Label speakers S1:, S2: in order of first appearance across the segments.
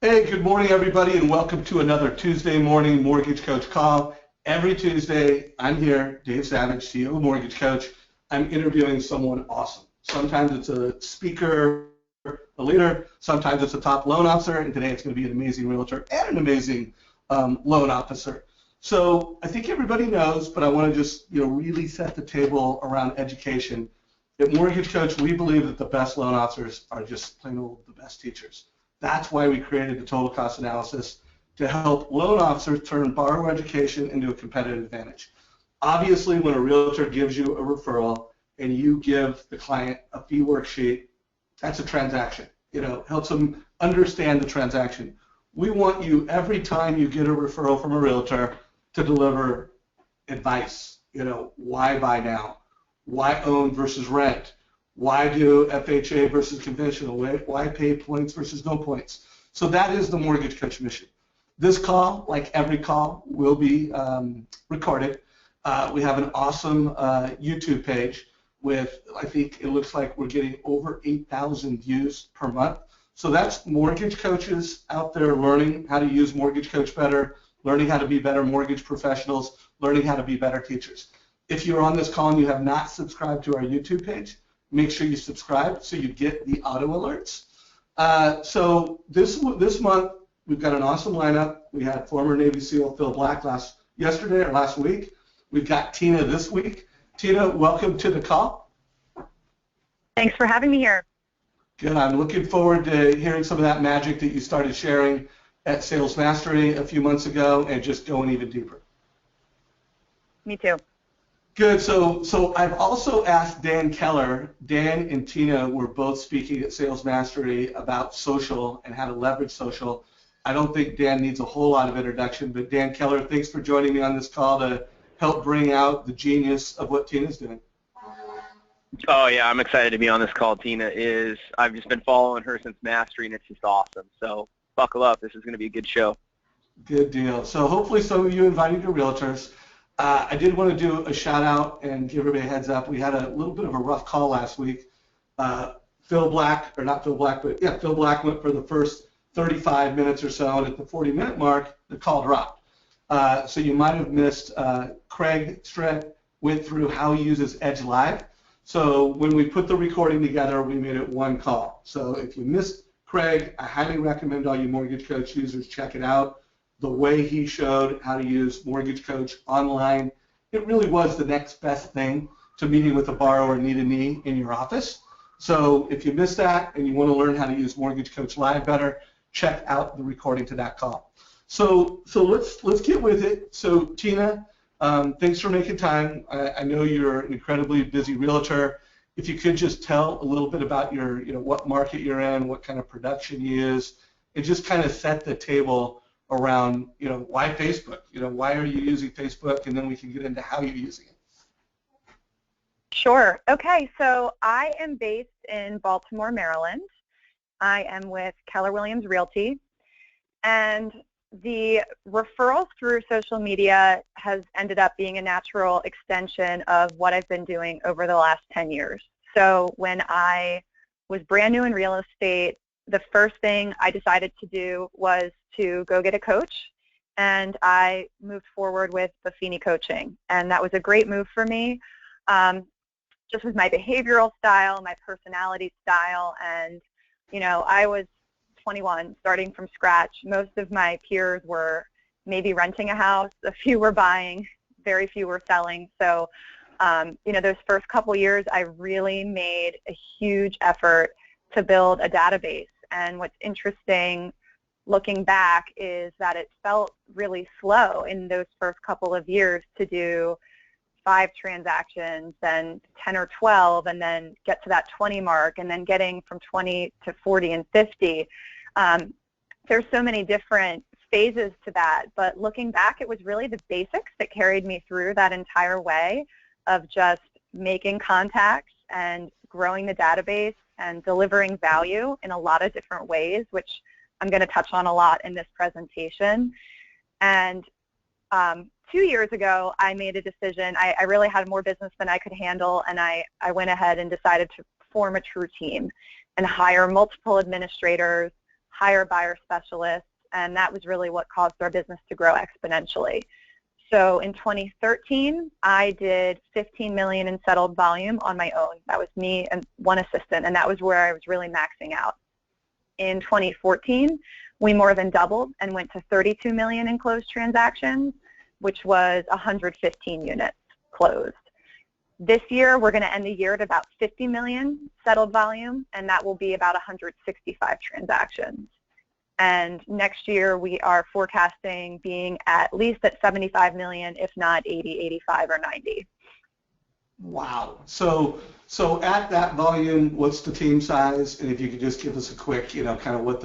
S1: Hey, good morning, everybody, and welcome to another Tuesday morning Mortgage Coach call. Every Tuesday, I'm here, Dave Savage, CEO of Mortgage Coach. I'm interviewing someone awesome. Sometimes it's a speaker, a leader. Sometimes it's a top loan officer, and today it's going to be an amazing realtor and an amazing loan officer. So I think everybody knows, but I want to just really set the table around education. At Mortgage Coach, we believe that the best loan officers are just plain old the best teachers. That's why we created the total cost analysis to help loan officers turn borrower education into a competitive advantage. Obviously, when a realtor gives you a referral and you give the client a fee worksheet, that's a transaction. Helps them understand the transaction. We want you, every time you get a referral from a realtor, to deliver advice. Why buy now? Why own versus rent? Why do FHA versus conventional? Why pay points versus no points? So that is the Mortgage Coach mission. This call, like every call, will be recorded. We have an awesome YouTube page with, I think it looks like we're getting over 8,000 views per month. So that's mortgage coaches out there learning how to use Mortgage Coach better, learning how to be better mortgage professionals, learning how to be better teachers. If you're on this call and you have not subscribed to our YouTube page, make sure you subscribe so you get the auto alerts. So this month, we've got an awesome lineup. We had former Navy SEAL Phil Black yesterday or last week. We've got Tina this week. Tina, welcome to the call.
S2: Thanks for having me here.
S1: Good. I'm looking forward to hearing some of that magic that you started sharing at Sales Mastery a few months ago and just going even deeper.
S2: Me too.
S1: Good. So I've also asked Dan Keller. Dan and Tina were both speaking at Sales Mastery about social and how to leverage social. I don't think Dan needs a whole lot of introduction, but Dan Keller, thanks for joining me on this call to help bring out the genius of what Tina's doing.
S3: Oh, yeah, I'm excited to be on this call. I've just been following her since Mastery, and it's just awesome. So buckle up. This is going to be a good show.
S1: Good deal. So hopefully some of you invited your realtors. I did want to do a shout out and give everybody a heads up. We had a little bit of a rough call last week. Phil Black went for the first 35 minutes or so, and at the 40-minute mark, the call dropped. So you might have missed Craig Strett went through how he uses Edge Live. So when we put the recording together, we made it one call. So if you missed Craig, I highly recommend all you Mortgage Coach users check it out. The way he showed how to use Mortgage Coach online, it really was the next best thing to meeting with a borrower knee-to-knee in your office. So if you missed that and you want to learn how to use Mortgage Coach Live better, check out the recording to that call. So let's get with it. So Tina, thanks for making time. I know you're an incredibly busy realtor. If you could just tell a little bit about your, what market you're in, what kind of production you use, and just kind of set the table around, why Facebook? Why are you using Facebook? And then we can get into how you're using it.
S2: Sure. Okay, so I am based in Baltimore, Maryland. I am with Keller Williams Realty, and the referrals through social media has ended up being a natural extension of what I've been doing over the last 10 years. So when I was brand new in real estate, the first thing I decided to do was to go get a coach, and I moved forward with Buffini coaching, and that was a great move for me, just with my behavioral style, my personality style, and I was 21, starting from scratch. Most of my peers were maybe renting a house, a few were buying, very few were selling. So those first couple years, I really made a huge effort to build a database. And what's interesting looking back is that it felt really slow in those first couple of years to do 5 transactions, then 10 or 12, and then get to that 20 mark, and then getting from 20 to 40 and 50. There's so many different phases to that, but looking back, it was really the basics that carried me through that entire way of just making contacts and growing the database and delivering value in a lot of different ways, which I'm going to touch on a lot in this presentation. And 2 years ago, I made a decision. I really had more business than I could handle, and I went ahead and decided to form a true team and hire multiple administrators, hire buyer specialists, and that was really what caused our business to grow exponentially. So in 2013, I did 15 million in settled volume on my own. That was me and one assistant, and that was where I was really maxing out. In 2014, we more than doubled and went to 32 million in closed transactions, which was 115 units closed. This year, we're going to end the year at about 50 million settled volume, and that will be about 165 transactions. And next year, we are forecasting being at least at 75 million, if not 80, 85, or 90.
S1: Wow. So at that volume, what's the team size? And if you could just give us a quick, kind of what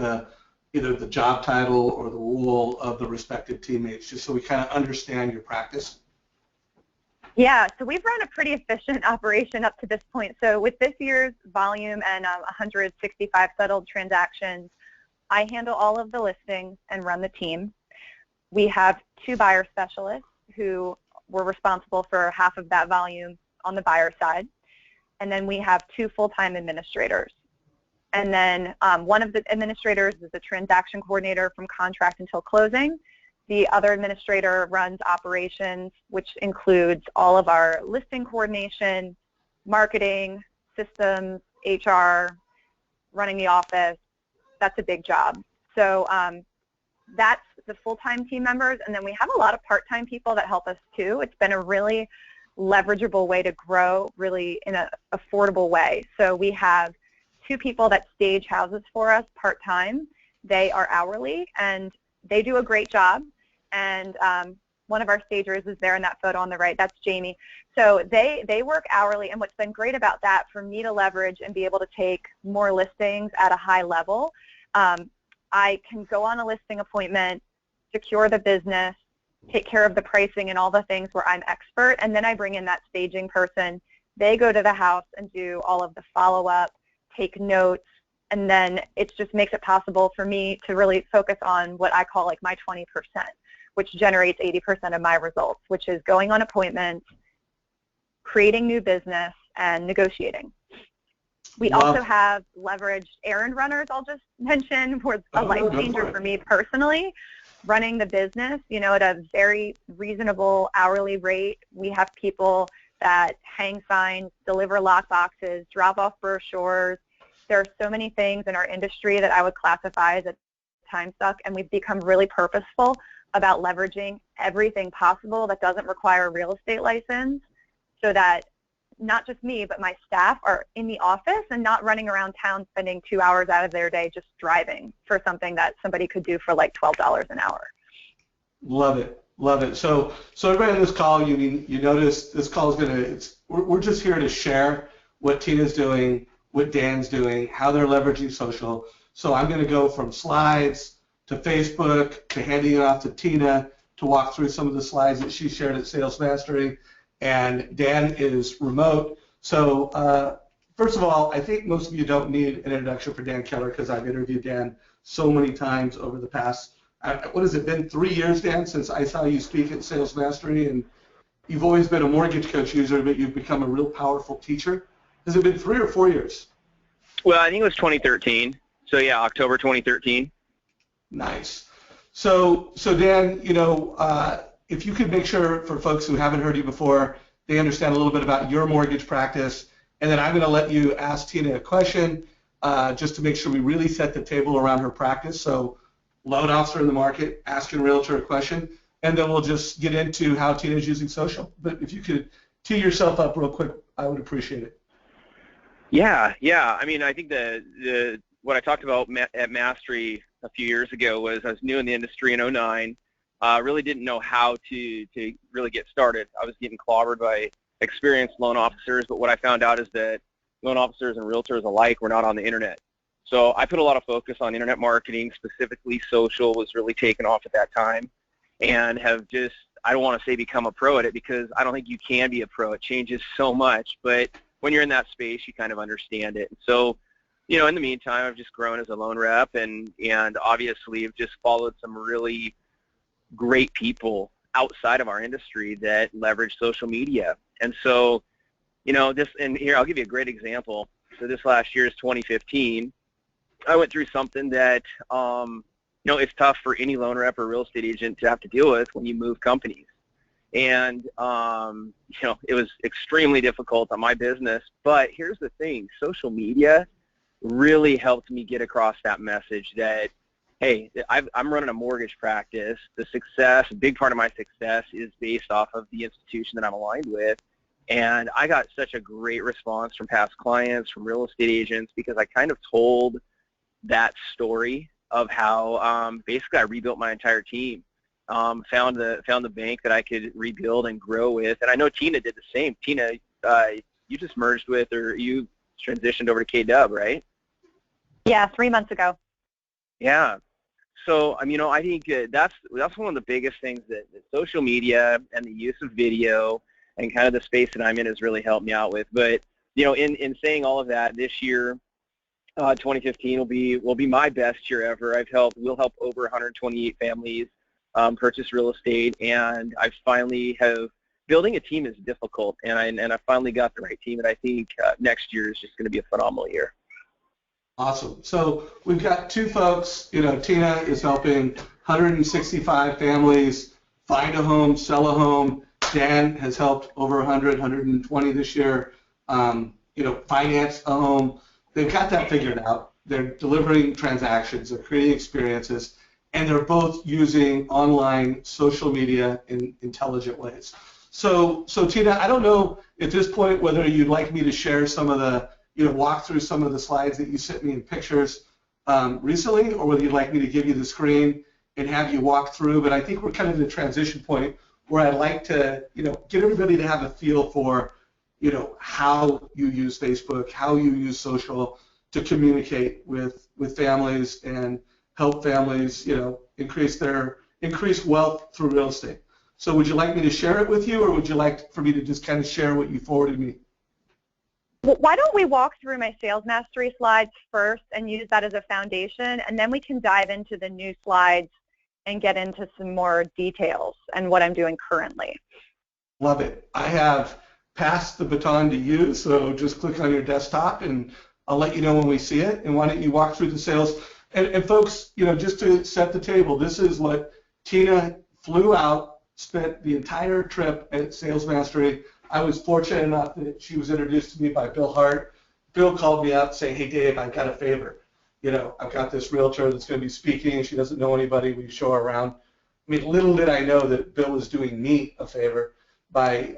S1: either the job title or the role of the respective teammates, just so we kind of understand your practice.
S2: Yeah, so we've run a pretty efficient operation up to this point. So with this year's volume and 165 settled transactions, I handle all of the listings and run the team. We have 2 buyer specialists who were responsible for half of that volume on the buyer side. And then we have 2 full-time administrators. And then one of the administrators is a transaction coordinator from contract until closing. The other administrator runs operations, which includes all of our listing coordination, marketing, systems, HR, running the office. That's a big job. So that's the full-time team members. And then we have a lot of part-time people that help us too. It's been a really leverageable way to grow, really in an affordable way. So we have 2 people that stage houses for us part-time. They are hourly, and they do a great job. And one of our stagers is there in that photo on the right. That's Jamie. So they work hourly, and what's been great about that for me to leverage and be able to take more listings at a high level, I can go on a listing appointment, secure the business, take care of the pricing and all the things where I'm expert, and then I bring in that staging person. They go to the house and do all of the follow-up, take notes, and then it just makes it possible for me to really focus on what I call like my 20%, which generates 80% of my results, which is going on appointments, creating new business, and negotiating. We also have leveraged errand runners, I'll just mention, was a life changer for me personally. Running the business, at a very reasonable hourly rate. We have people that hang signs, deliver lock boxes, drop off brochures. There are so many things in our industry that I would classify as a time suck, and we've become really purposeful about leveraging everything possible that doesn't require a real estate license, so that not just me, but my staff are in the office and not running around town spending 2 hours out of their day just driving for something that somebody could do for like $12 an hour.
S1: Love it. Love it. So everybody on this call, you notice this call is we're just here to share what Tina's doing, what Dan's doing, how they're leveraging social. So I'm going to go from slides to Facebook to handing it off to Tina to walk through some of the slides that she shared at Sales Mastery. And Dan is remote. So first of all, I think most of you don't need an introduction for Dan Keller because I've interviewed Dan so many times over the past, what has it been, 3 years, Dan, since I saw you speak at Sales Mastery? And you've always been a mortgage coach user, but you've become a real powerful teacher. Has it been 3 or 4 years?
S3: Well, I think it was 2013. So yeah, October 2013.
S1: Nice. So Dan, if you could make sure for folks who haven't heard you before, they understand a little bit about your mortgage practice, and then I'm going to let you ask Tina a question just to make sure we really set the table around her practice. So loan officer in the market, asking Realtor a question, and then we'll just get into how Tina's using social. But if you could tee yourself up real quick, I would appreciate it.
S3: Yeah. I mean, I think the what I talked about at Mastery a few years ago was I was new in the industry in 2009. Really didn't know how to really get started. I was getting clobbered by experienced loan officers, but what I found out is that loan officers and realtors alike were not on the internet. So I put a lot of focus on internet marketing, specifically social was really taken off at that time, and have just, I don't want to say become a pro at it because I don't think you can be a pro. It changes so much, but when you're in that space, you kind of understand it. So, in the meantime, I've just grown as a loan rep, and obviously have just followed some really great people outside of our industry that leverage social media. And so, and here I'll give you a great example. So this last year is 2015. I went through something that, it's tough for any loan rep or real estate agent to have to deal with when you move companies. And, it was extremely difficult on my business. But here's the thing, social media really helped me get across that message that, hey, I'm running a mortgage practice. The success, a big part of my success is based off of the institution that I'm aligned with. And I got such a great response from past clients, from real estate agents, because I kind of told that story of how basically I rebuilt my entire team. Found the bank that I could rebuild and grow with. And I know Tina did the same. Tina, you just merged with, or you transitioned over to K-Dub, right?
S2: Yeah, 3 months ago.
S3: Yeah. So, I think that's one of the biggest things that social media and the use of video and kind of the space that I'm in has really helped me out with. But, in saying all of that, this year, 2015 will be my best year ever. We'll help over 128 families purchase real estate, and building a team is difficult, and I finally got the right team, and I think next year is just going to be a phenomenal year.
S1: Awesome. So we've got two folks. Tina is helping 165 families find a home, sell a home. Dan has helped over 120 this year, finance a home. They've got that figured out. They're delivering transactions, they're creating experiences, and they're both using online social media in intelligent ways. So Tina, I don't know at this point whether you'd like me to share some of the, walk through some of the slides that you sent me in pictures recently, or whether you'd like me to give you the screen and have you walk through. But I think we're kind of at a transition point where I'd like to, get everybody to have a feel for, how you use Facebook, how you use social to communicate with families and help families, increase wealth through real estate. So would you like me to share it with you, or would you like for me to just kind of share what you forwarded me?
S2: Well, why don't we walk through my sales mastery slides first and use that as a foundation, and then we can dive into the new slides and get into some more details and what I'm doing currently.
S1: Love it. I have passed the baton to you, so just click on your desktop and I'll let you know when we see it. And why don't you walk through the sales? And folks, just to set the table, this is what Tina flew out, spent the entire trip at Sales Mastery. I was fortunate enough that she was introduced to me by Bill Hart. Bill called me up saying, hey, Dave, I've got a favor. I've got this realtor that's going to be speaking. She doesn't know anybody. We show her around. I mean, little did I know that Bill was doing me a favor by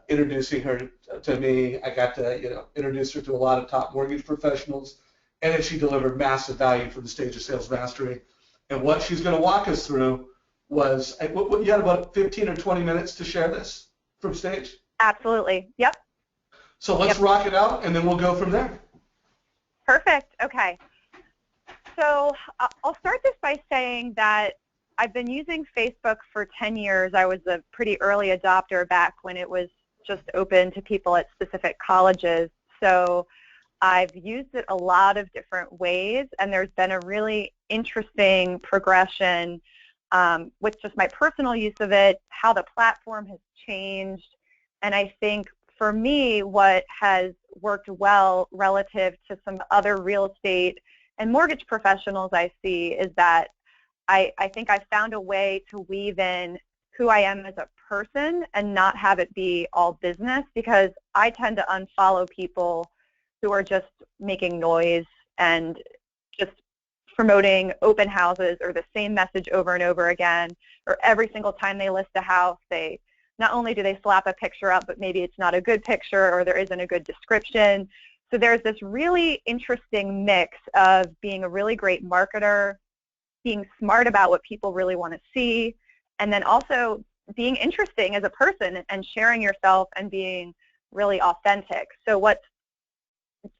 S1: introducing her to me. I got to, introduce her to a lot of top mortgage professionals, and then she delivered massive value for the stage of Sales Mastery. And what she's going to walk us through was, you had about 15 or 20 minutes to share this from stage?
S2: Absolutely. Yep.
S1: So let's rock it out, and then we'll go from there.
S2: Perfect. Okay. So I'll start this by saying that I've been using Facebook for 10 years. I was a pretty early adopter back when it was just open to people at specific colleges. So I've used it a lot of different ways, and there's been a really interesting progression with just my personal use of it, how the platform has changed. And I think for me, what has worked well relative to some other real estate and mortgage professionals I see is that I think I found a way to weave in who I am as a person and not have it be all business, because I tend to unfollow people who are just making noise and just promoting open houses or the same message over and over again, or every single time they list a house, they not only do they slap a picture up, but maybe it's not a good picture or there isn't a good description. So there's this really interesting mix of being a really great marketer, being smart about what people really want to see, and then also being interesting as a person and sharing yourself and being really authentic. So what's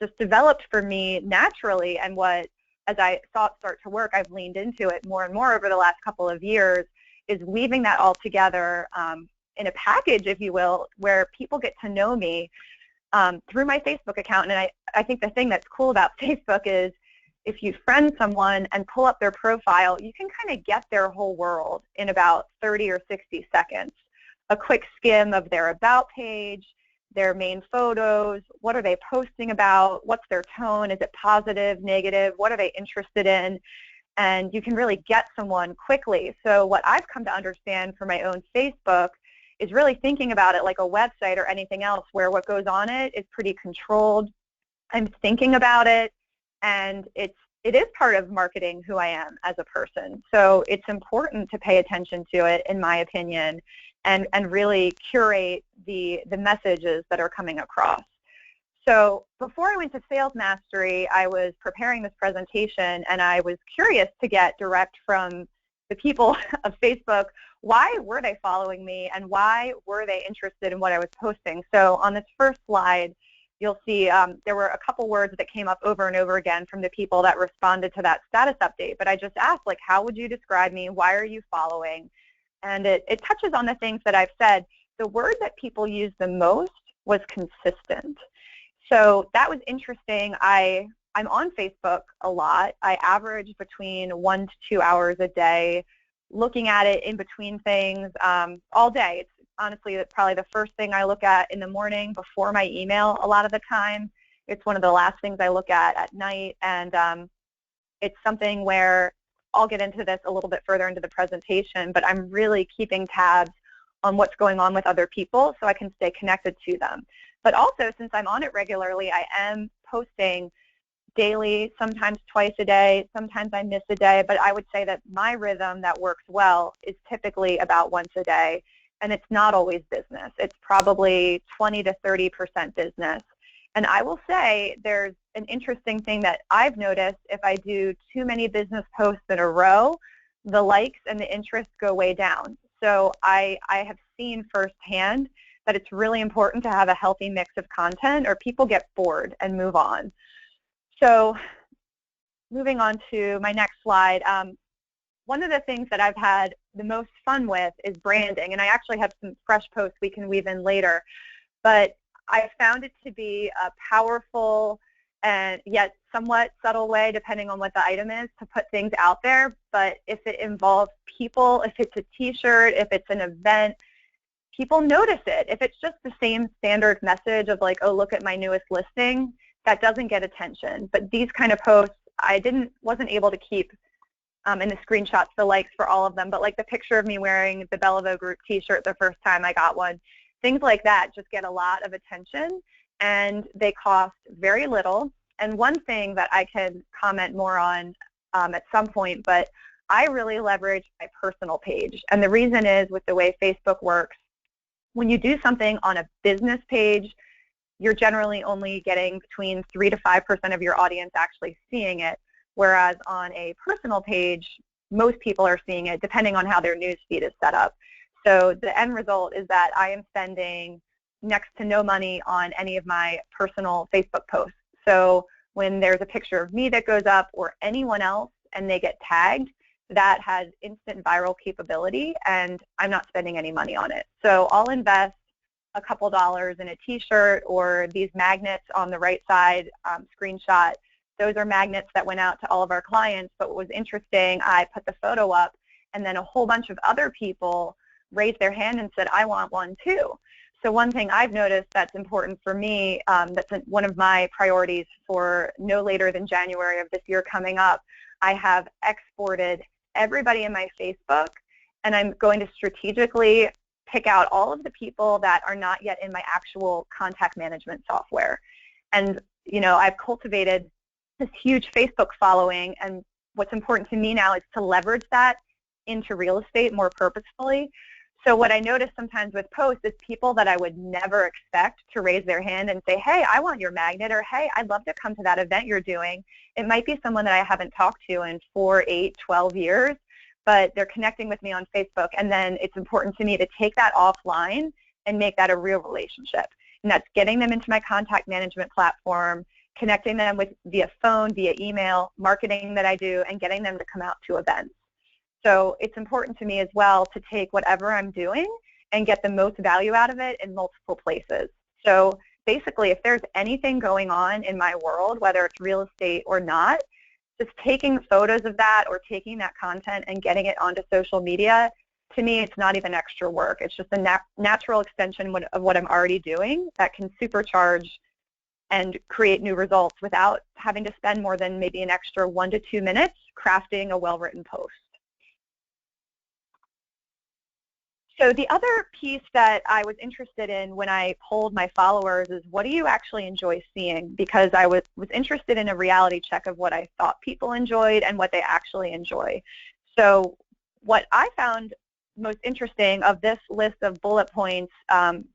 S2: just developed for me naturally, and what, as I saw it start to work, I've leaned into it more and more over the last couple of years, is weaving that all together in a package, if you will, where people get to know me through my Facebook account. And I think the thing that's cool about Facebook is if you friend someone and pull up their profile, you can kind of get their whole world in about 30 or 60 seconds. A quick skim of their about page, their main photos? What are they posting about? What's their tone? Is it positive, negative? What are they interested in? And you can really get someone quickly. So what I've come to understand for my own Facebook is really thinking about it like a website or anything else, where what goes on it is pretty controlled. I'm thinking about it, and it is part of marketing who I am as a person. So it's important to pay attention to it, in my opinion, and really curate the messages that are coming across. So before I went to Sales Mastery, I was preparing this presentation, and I was curious to get direct from the people of Facebook, why were they following me, and why were they interested in what I was posting? So on this first slide, you'll see there were a couple words that came up over and over again from the people that responded to that status update. But I just asked, like, how would you describe me? Why are you following? And it touches on the things that I've said. The word that people used the most was consistent. So that was interesting. I'm on Facebook a lot. I average between 1 to 2 hours a day, looking at it in between things all day. It's honestly probably the first thing I look at in the morning before my email a lot of the time. It's one of the last things I look at night, and it's something where I'll get into this a little bit further into the presentation, but I'm really keeping tabs on what's going on with other people so I can stay connected to them. But also, since I'm on it regularly, I am posting daily, sometimes twice a day, sometimes I miss a day, but I would say that my rhythm that works well is typically about once a day, and it's not always business. It's probably 20 to 30% business. And I will say there's an interesting thing that I've noticed. If I do too many business posts in a row, the likes and the interest go way down. So I have seen firsthand that it's really important to have a healthy mix of content, or people get bored and move on. So moving on to my next slide, one of the things that I've had the most fun with is branding, and I actually have some fresh posts we can weave in later, but I found it to be a powerful and yet somewhat subtle way, depending on what the item is, to put things out there. But if it involves people, if it's a t-shirt, if it's an event, people notice it. If it's just the same standard message of like, oh, look at my newest listing, that doesn't get attention. But these kind of posts, I wasn't able to keep in the screenshots the likes for all of them, but like the picture of me wearing the Beliveau group t-shirt the first time I got one, things like that just get a lot of attention, and they cost very little. And one thing that I can comment more on at some point, but I really leverage my personal page. And the reason is, with the way Facebook works, when you do something on a business page, you're generally only getting between 3 to 5% of your audience actually seeing it, whereas on a personal page, most people are seeing it, depending on how their news feed is set up. So the end result is that I am spending next to no money on any of my personal Facebook posts. So when there's a picture of me that goes up, or anyone else, and they get tagged, that has instant viral capability, and I'm not spending any money on it. So I'll invest a couple dollars in a t-shirt, or these magnets on the right side screenshot. Those are magnets that went out to all of our clients, but what was interesting, I put the photo up, and then a whole bunch of other people raised their hand and said, I want one too. So one thing I've noticed that's important for me, that's one of my priorities for no later than January of this year coming up, I have exported everybody in my Facebook, and I'm going to strategically pick out all of the people that are not yet in my actual contact management software. And you know, I've cultivated this huge Facebook following, and what's important to me now is to leverage that into real estate more purposefully. So what I notice sometimes with posts is people that I would never expect to raise their hand and say, hey, I want your magnet, or hey, I'd love to come to that event you're doing. It might be someone that I haven't talked to in 4, 8, 12 years, but they're connecting with me on Facebook, and then it's important to me to take that offline and make that a real relationship. And that's getting them into my contact management platform, connecting them with via phone, via email, marketing that I do, and getting them to come out to events. So it's important to me as well to take whatever I'm doing and get the most value out of it in multiple places. So basically, if there's anything going on in my world, whether it's real estate or not, just taking photos of that or taking that content and getting it onto social media to me, it's not even extra work. It's just a natural extension of what I'm already doing that can supercharge and create new results without having to spend more than maybe an extra 1 to 2 minutes crafting a well-written post. So the other piece that I was interested in when I polled my followers is, what do you actually enjoy seeing? Because I was interested in a reality check of what I thought people enjoyed and what they actually enjoy. So what I found most interesting of this list of bullet points,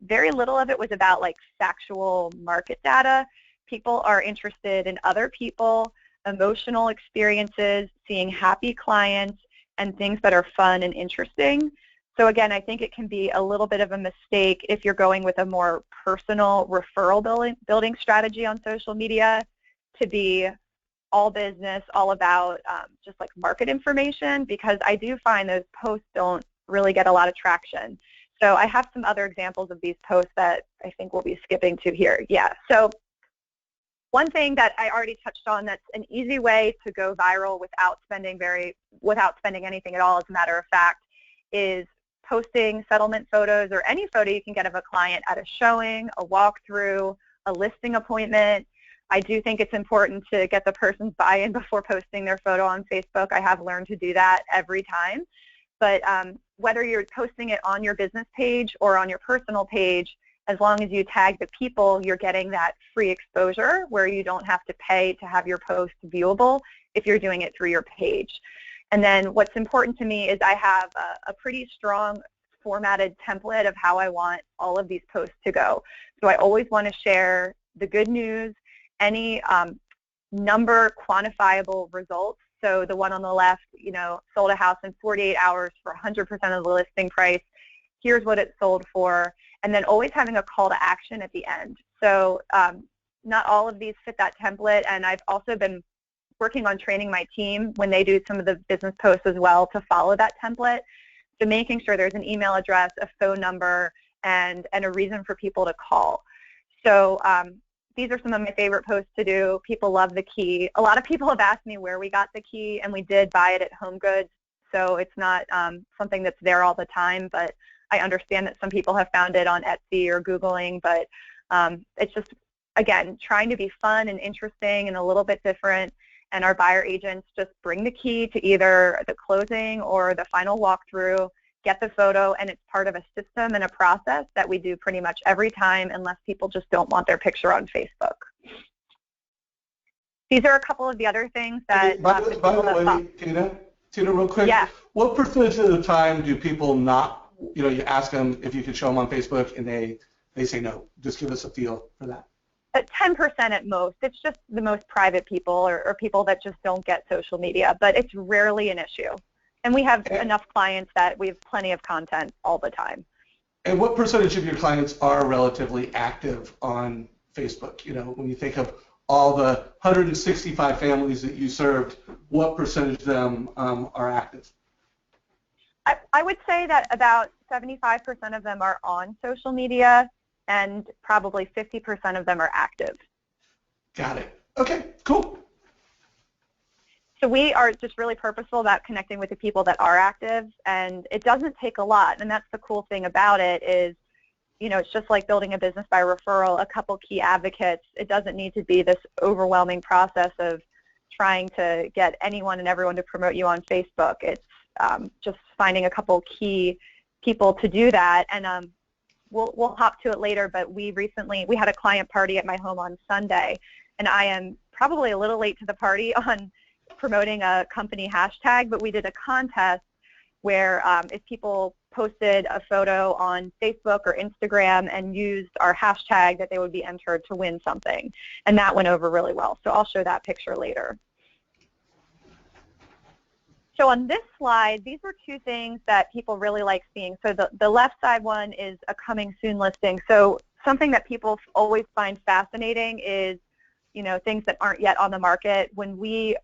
S2: very little of it was about like factual market data. People are interested in other people, emotional experiences, seeing happy clients, and things that are fun and interesting. So again, I think it can be a little bit of a mistake if you're going with a more personal referral building strategy on social media to be all business, all about just like market information, because I do find those posts don't really get a lot of traction. So I have some other examples of these posts that I think we'll be skipping to here. Yeah, so one thing that I already touched on that's an easy way to go viral without spending anything at all, as a matter of fact, is posting settlement photos or any photo you can get of a client at a showing, a walkthrough, a listing appointment. I do think it's important to get the person's buy-in before posting their photo on Facebook. I have learned to do that every time. But whether you're posting it on your business page or on your personal page, as long as you tag the people, you're getting that free exposure where you don't have to pay to have your post viewable if you're doing it through your page. And then what's important to me is I have a pretty strong formatted template of how I want all of these posts to go. So I always want to share the good news, any number quantifiable results. So the one on the left, sold a house in 48 hours for 100% of the listing price. Here's what it sold for. And then always having a call to action at the end. So not all of these fit that template, and I've also been working on training my team when they do some of the business posts as well to follow that template. So making sure there's an email address, a phone number, and a reason for people to call. So these are some of my favorite posts to do. People love the key. A lot of people have asked me where we got the key, and we did buy it at HomeGoods. So it's not something that's there all the time, but I understand that some people have found it on Etsy or Googling, but it's just, again, trying to be fun and interesting and a little bit different. And our buyer agents just bring the key to either the closing or the final walkthrough, get the photo, and it's part of a system and a process that we do pretty much every time, unless people just don't want their picture on Facebook. These are a couple of the other things that
S1: by the way, Tina, real quick,
S2: yeah.
S1: What percentage of the time do people not, you ask them if you can show them on Facebook and they say no? Just give us a feel for that.
S2: 10% at most. It's just the most private people or people that just don't get social media, but it's rarely an issue. And we have enough clients that we have plenty of content all the time.
S1: And what percentage of your clients are relatively active on Facebook? When you think of all the 165 families that you served, what percentage of them are active?
S2: I would say that about 75% of them are on social media, and probably 50% of them are active.
S1: Got it. Okay, cool.
S2: So we are just really purposeful about connecting with the people that are active, and it doesn't take a lot. And that's the cool thing about it is, it's just like building a business by referral, a couple key advocates. It doesn't need to be this overwhelming process of trying to get anyone and everyone to promote you on Facebook. It's just finding a couple key people to do that. And we'll hop to it later, but we had a client party at my home on Sunday, and I am probably a little late to the party on promoting a company hashtag, but we did a contest where if people posted a photo on Facebook or Instagram and used our hashtag, that they would be entered to win something, and that went over really well. So I'll show that picture later. So on this slide, these are two things that people really like seeing. So the left side one is a coming soon listing. So something that people always find fascinating is, things that aren't yet on the market. When we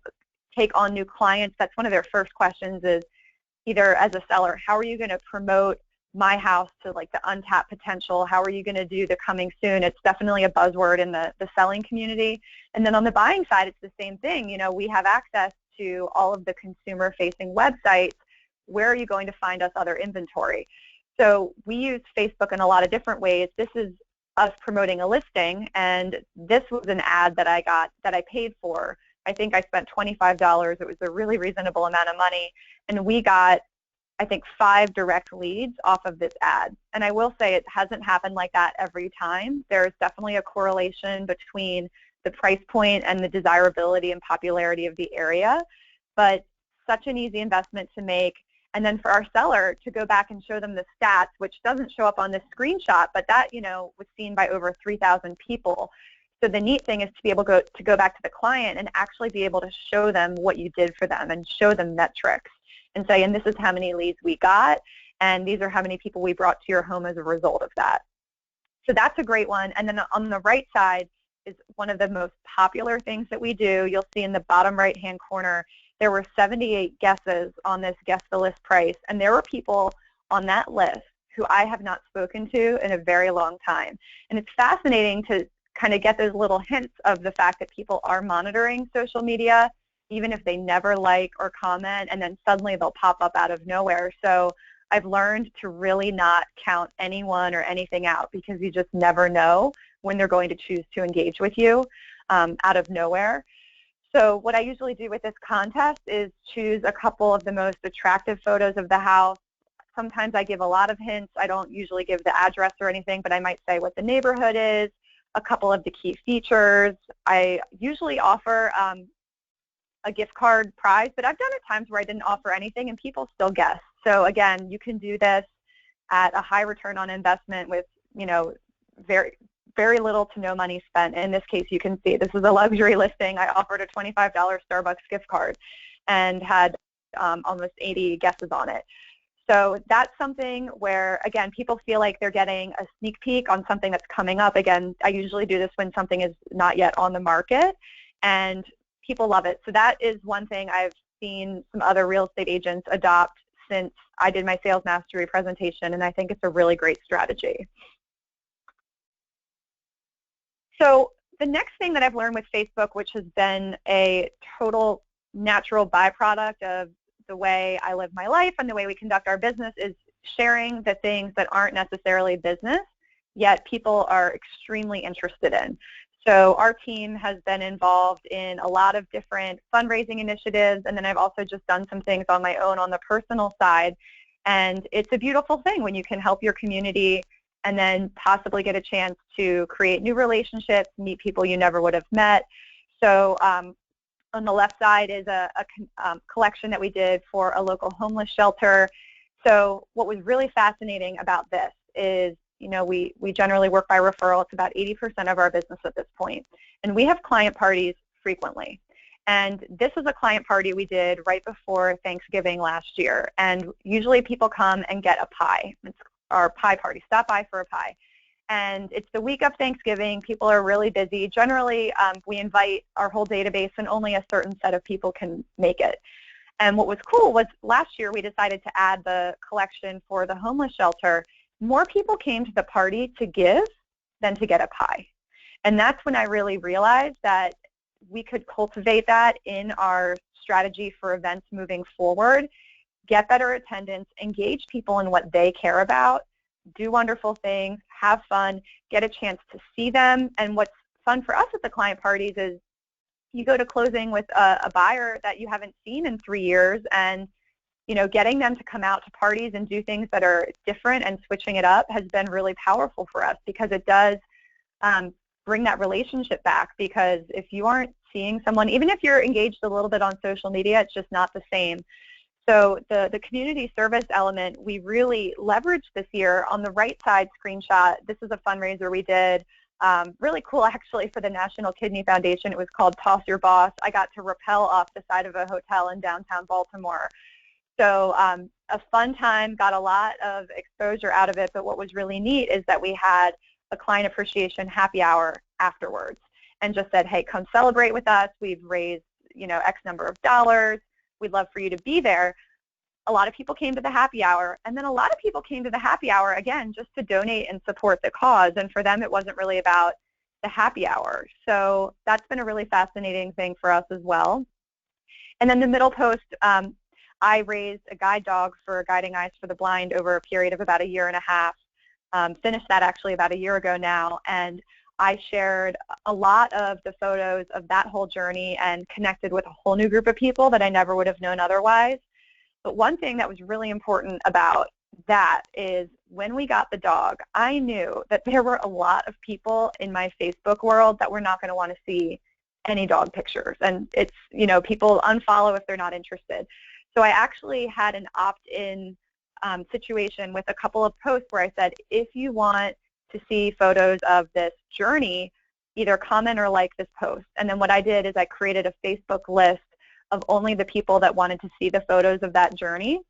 S2: take on new clients, that's one of their first questions is either as a seller, how are you going to promote my house to like the untapped potential? How are you going to do the coming soon? It's definitely a buzzword in the selling community. And then on the buying side, it's the same thing. We have access to all of the consumer-facing websites where are you going to find us other inventory? So we use Facebook in a lot of different ways. This is us promoting a listing, and this was an ad that I got that I paid for. I think I spent $25. It was a really reasonable amount of money, and we got, I think, 5 direct leads off of this ad. And I will say it hasn't happened like that every time. There's definitely a correlation between the price point and the desirability and popularity of the area, but such an easy investment to make. And then for our seller to go back and show them the stats, which doesn't show up on this screenshot, but that, was seen by over 3,000 people. So the neat thing is to be able to go back to the client and actually be able to show them what you did for them and show them metrics and say, and this is how many leads we got, and these are how many people we brought to your home as a result of that. So that's a great one. And then on the right side is one of the most popular things that we do. You'll see in the bottom right-hand corner, there were 78 guesses on this guess the list price, and there were people on that list who I have not spoken to in a very long time. And it's fascinating to kind of get those little hints of the fact that people are monitoring social media, even if they never like or comment, and then suddenly they'll pop up out of nowhere. So I've learned to really not count anyone or anything out, because you just never know when they're going to choose to engage with you out of nowhere. So what I usually do with this contest is choose a couple of the most attractive photos of the house. Sometimes I give a lot of hints. I don't usually give the address or anything, but I might say what the neighborhood is, a couple of the key features. I usually offer a gift card prize, but I've done it times where I didn't offer anything and people still guess. So again, you can do this at a high return on investment with, very little to no money spent. In this case, you can see this is a luxury listing. I offered a $25 Starbucks gift card and had almost 80 guesses on it. So that's something where, again, people feel like they're getting a sneak peek on something that's coming up. Again, I usually do this when something is not yet on the market, and people love it. So that is one thing I've seen some other real estate agents adopt since I did my sales mastery presentation, and I think it's a really great strategy. So the next thing that I've learned with Facebook, which has been a total natural byproduct of the way I live my life and the way we conduct our business, is sharing the things that aren't necessarily business, yet people are extremely interested in. So our team has been involved in a lot of different fundraising initiatives, and then I've also just done some things on my own on the personal side. And it's a beautiful thing when you can help your community and then possibly get a chance to create new relationships, meet people you never would have met. So on the left side is a collection that we did for a local homeless shelter. So what was really fascinating about this is, we generally work by referral. It's about 80% of our business at this point. And we have client parties frequently. And this was a client party we did right before Thanksgiving last year. And usually people come and get a pie. It's our pie party. Stop by for a pie. And it's the week of Thanksgiving. People are really busy. Generally, we invite our whole database, and only a certain set of people can make it. And what was cool was last year we decided to add the collection for the homeless shelter. More people came to the party to give than to get a pie. And that's when I really realized that we could cultivate that in our strategy for events moving forward, get better attendance, engage people in what they care about, do wonderful things, have fun, get a chance to see them. And what's fun for us at the client parties is you go to closing with a buyer that you haven't seen in 3 years, and getting them to come out to parties and do things that are different and switching it up has been really powerful for us, because it does bring that relationship back. Because if you aren't seeing someone, even if you're engaged a little bit on social media, it's just not the same. So the community service element, we really leveraged this year. On the right side screenshot, this is a fundraiser we did. Really cool, actually, for the National Kidney Foundation. It was called Toss Your Boss. I got to rappel off the side of a hotel in downtown Baltimore. So a fun time, got a lot of exposure out of it, but what was really neat is that we had a client appreciation happy hour afterwards and just said, hey, come celebrate with us. We've raised, X number of dollars. We'd love for you to be there. A lot of people came to the happy hour, and then a lot of people came to the happy hour, again, just to donate and support the cause, and for them it wasn't really about the happy hour. So that's been a really fascinating thing for us as well. And then the middle post, I raised a guide dog for Guiding Eyes for the Blind over a period of about a year and a half. Finished that actually about a year ago now, and I shared a lot of the photos of that whole journey and connected with a whole new group of people that I never would have known otherwise. But one thing that was really important about that is when we got the dog, I knew that there were a lot of people in my Facebook world that were not going to want to see any dog pictures. And it's, people unfollow if they're not interested. So I actually had an opt-in situation with a couple of posts where I said, if you want to see photos of this journey, either comment or like this post. And then what I did is I created a Facebook list of only the people that wanted to see the photos of that journey.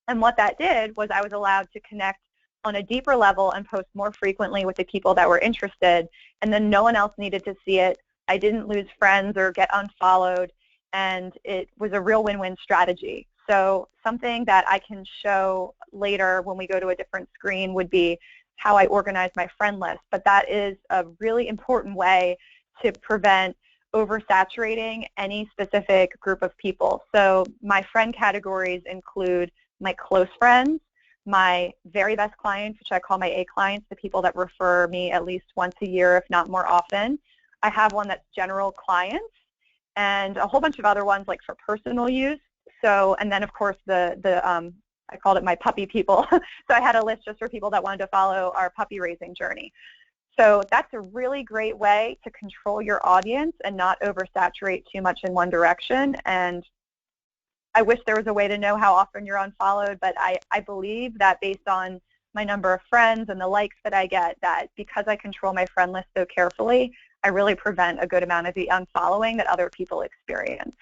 S2: And what that did was I was allowed to connect on a deeper level and post more frequently with the people that were interested, and then no one else needed to see it. I didn't lose friends or get unfollowed, and it was a real win-win strategy. So something that I can show later when we go to a different screen would be how I organize my friend list, but that is a really important way to prevent oversaturating any specific group of people. So my friend categories include my close friends, my very best clients, which I call my A clients, the people that refer me at least once a year, if not more often. I have one that's general clients, and a whole bunch of other ones like for personal use. So, and then of course I called it my puppy people. So I had a list just for people that wanted to follow our puppy raising journey. So that's a really great way to control your audience and not oversaturate too much in one direction. And I wish there was a way to know how often you're unfollowed, but I believe that based on my number of friends and the likes that I get, that because I control my friend list so carefully, I really prevent a good amount of the unfollowing that other people experience.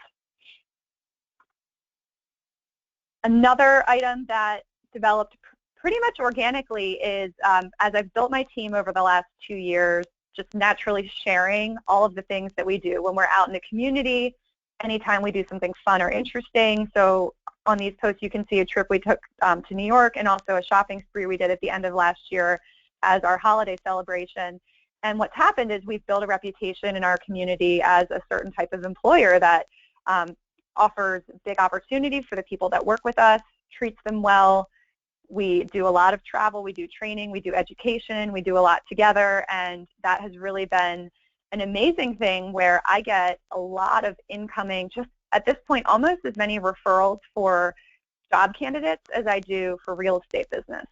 S2: Another item that developed pretty much organically is as I've built my team over the last 2 years, just naturally sharing all of the things that we do when we're out in the community, anytime we do something fun or interesting. So on these posts you can see a trip we took to New York, and also a shopping spree we did at the end of last year as our holiday celebration. And what's happened is we've built a reputation in our community as a certain type of employer that offers big opportunity for the people that work with us, treats them well. We do a lot of travel, we do training, we do education, we do a lot together, and that has really been an amazing thing where I get a lot of incoming, just at this point almost as many referrals for job candidates as I do for real estate business.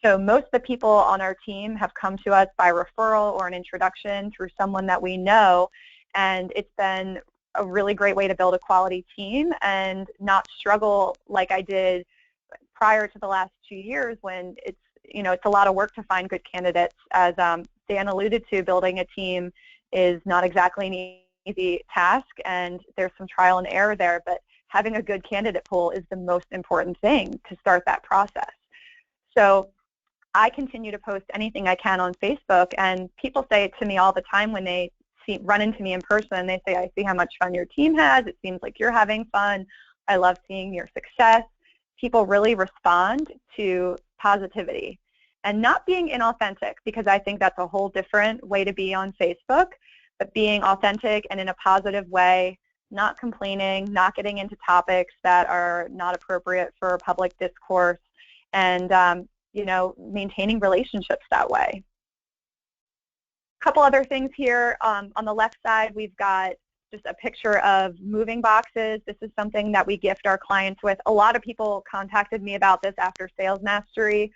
S2: So most of the people on our team have come to us by referral or an introduction through someone that we know, and it's been a really great way to build a quality team and not struggle like I did prior to the last 2 years when it's a lot of work to find good candidates. As Dan alluded to, building a team is not exactly an easy task, and there's some trial and error there, but having a good candidate pool is the most important thing to start that process. So I continue to post anything I can on Facebook, and people say it to me all the time when they run into me in person. They say, I see how much fun your team has. It seems like you're having fun. I love seeing your success. People really respond to positivity and not being inauthentic, because I think that's a whole different way to be on Facebook, but being authentic and in a positive way, not complaining, not getting into topics that are not appropriate for public discourse, and maintaining relationships that way. A couple other things here. On the left side, we've got just a picture of moving boxes. This is something that we gift our clients with. A lot of people contacted me about this after Sales Mastery.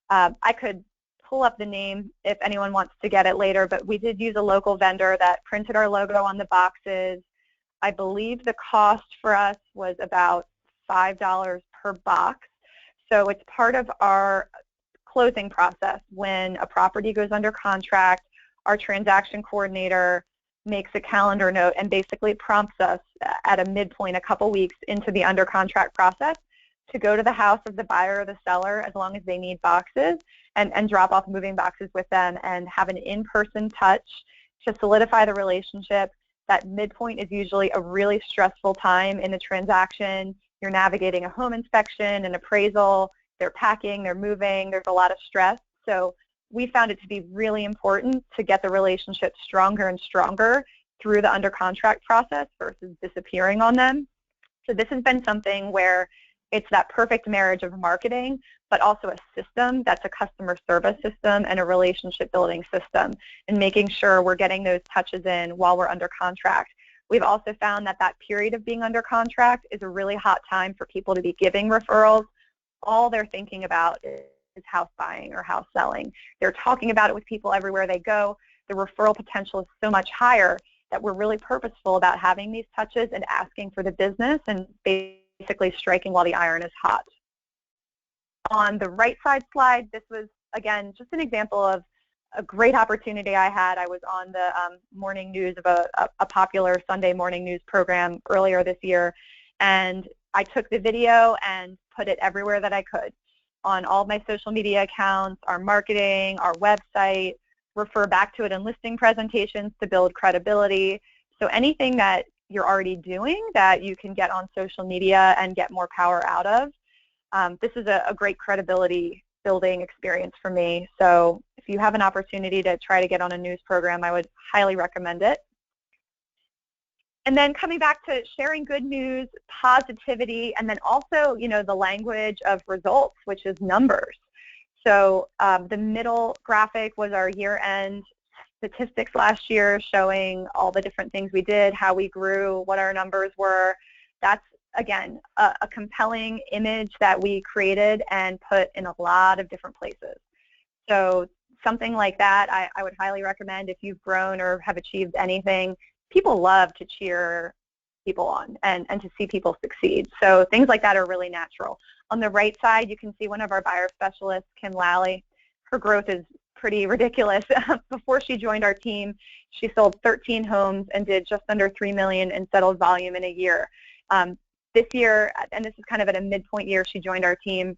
S2: I could pull up the name if anyone wants to get it later, but we did use a local vendor that printed our logo on the boxes. I believe the cost for us was about $5 per box. So it's part of our closing process. When a property goes under contract, our transaction coordinator makes a calendar note and basically prompts us at a midpoint a couple weeks into the under contract process to go to the house of the buyer or the seller, as long as they need boxes, and drop off moving boxes with them and have an in-person touch to solidify the relationship. That midpoint is usually a really stressful time in the transaction. You're navigating a home inspection, an appraisal, they're packing, they're moving, there's a lot of stress. So we found it to be really important to get the relationship stronger and stronger through the under contract process versus disappearing on them. So this has been something where It's that perfect marriage of marketing, but also a system that's a customer service system and a relationship building system, and making sure we're getting those touches in while we're under contract. We've also found that that period of being under contract is a really hot time for people to be giving referrals. All they're thinking about is house buying or house selling. They're talking about it with people everywhere they go. The referral potential is so much higher that we're really purposeful about having these touches and asking for the business and basically striking while the iron is hot. On the right side slide, this was, again, just an example of a great opportunity I had. I was on the morning news of a popular Sunday morning news program earlier this year, and I took the video and put it everywhere that I could, on all my social media accounts, our marketing, our website, refer back to it in listing presentations to build credibility. So anything that you're already doing that you can get on social media and get more power out of, this is a great credibility building experience for me. So if you have an opportunity to try to get on a news program, I would highly recommend it. And then coming back to sharing good news, positivity, and then also, the language of results, which is numbers. So the middle graphic was our year-end statistics last year, showing all the different things we did, how we grew, what our numbers were. That's, again, a compelling image that we created and put in a lot of different places. So something like that I would highly recommend if you've grown or have achieved anything. People love to cheer people on and to see people succeed. So things like that are really natural. On the right side, you can see one of our buyer specialists, Kim Lally. Her growth is pretty ridiculous. Before she joined our team, she sold 13 homes and did just under $3 million in settled volume in a year. This year, and this is kind of at a midpoint year, she joined our team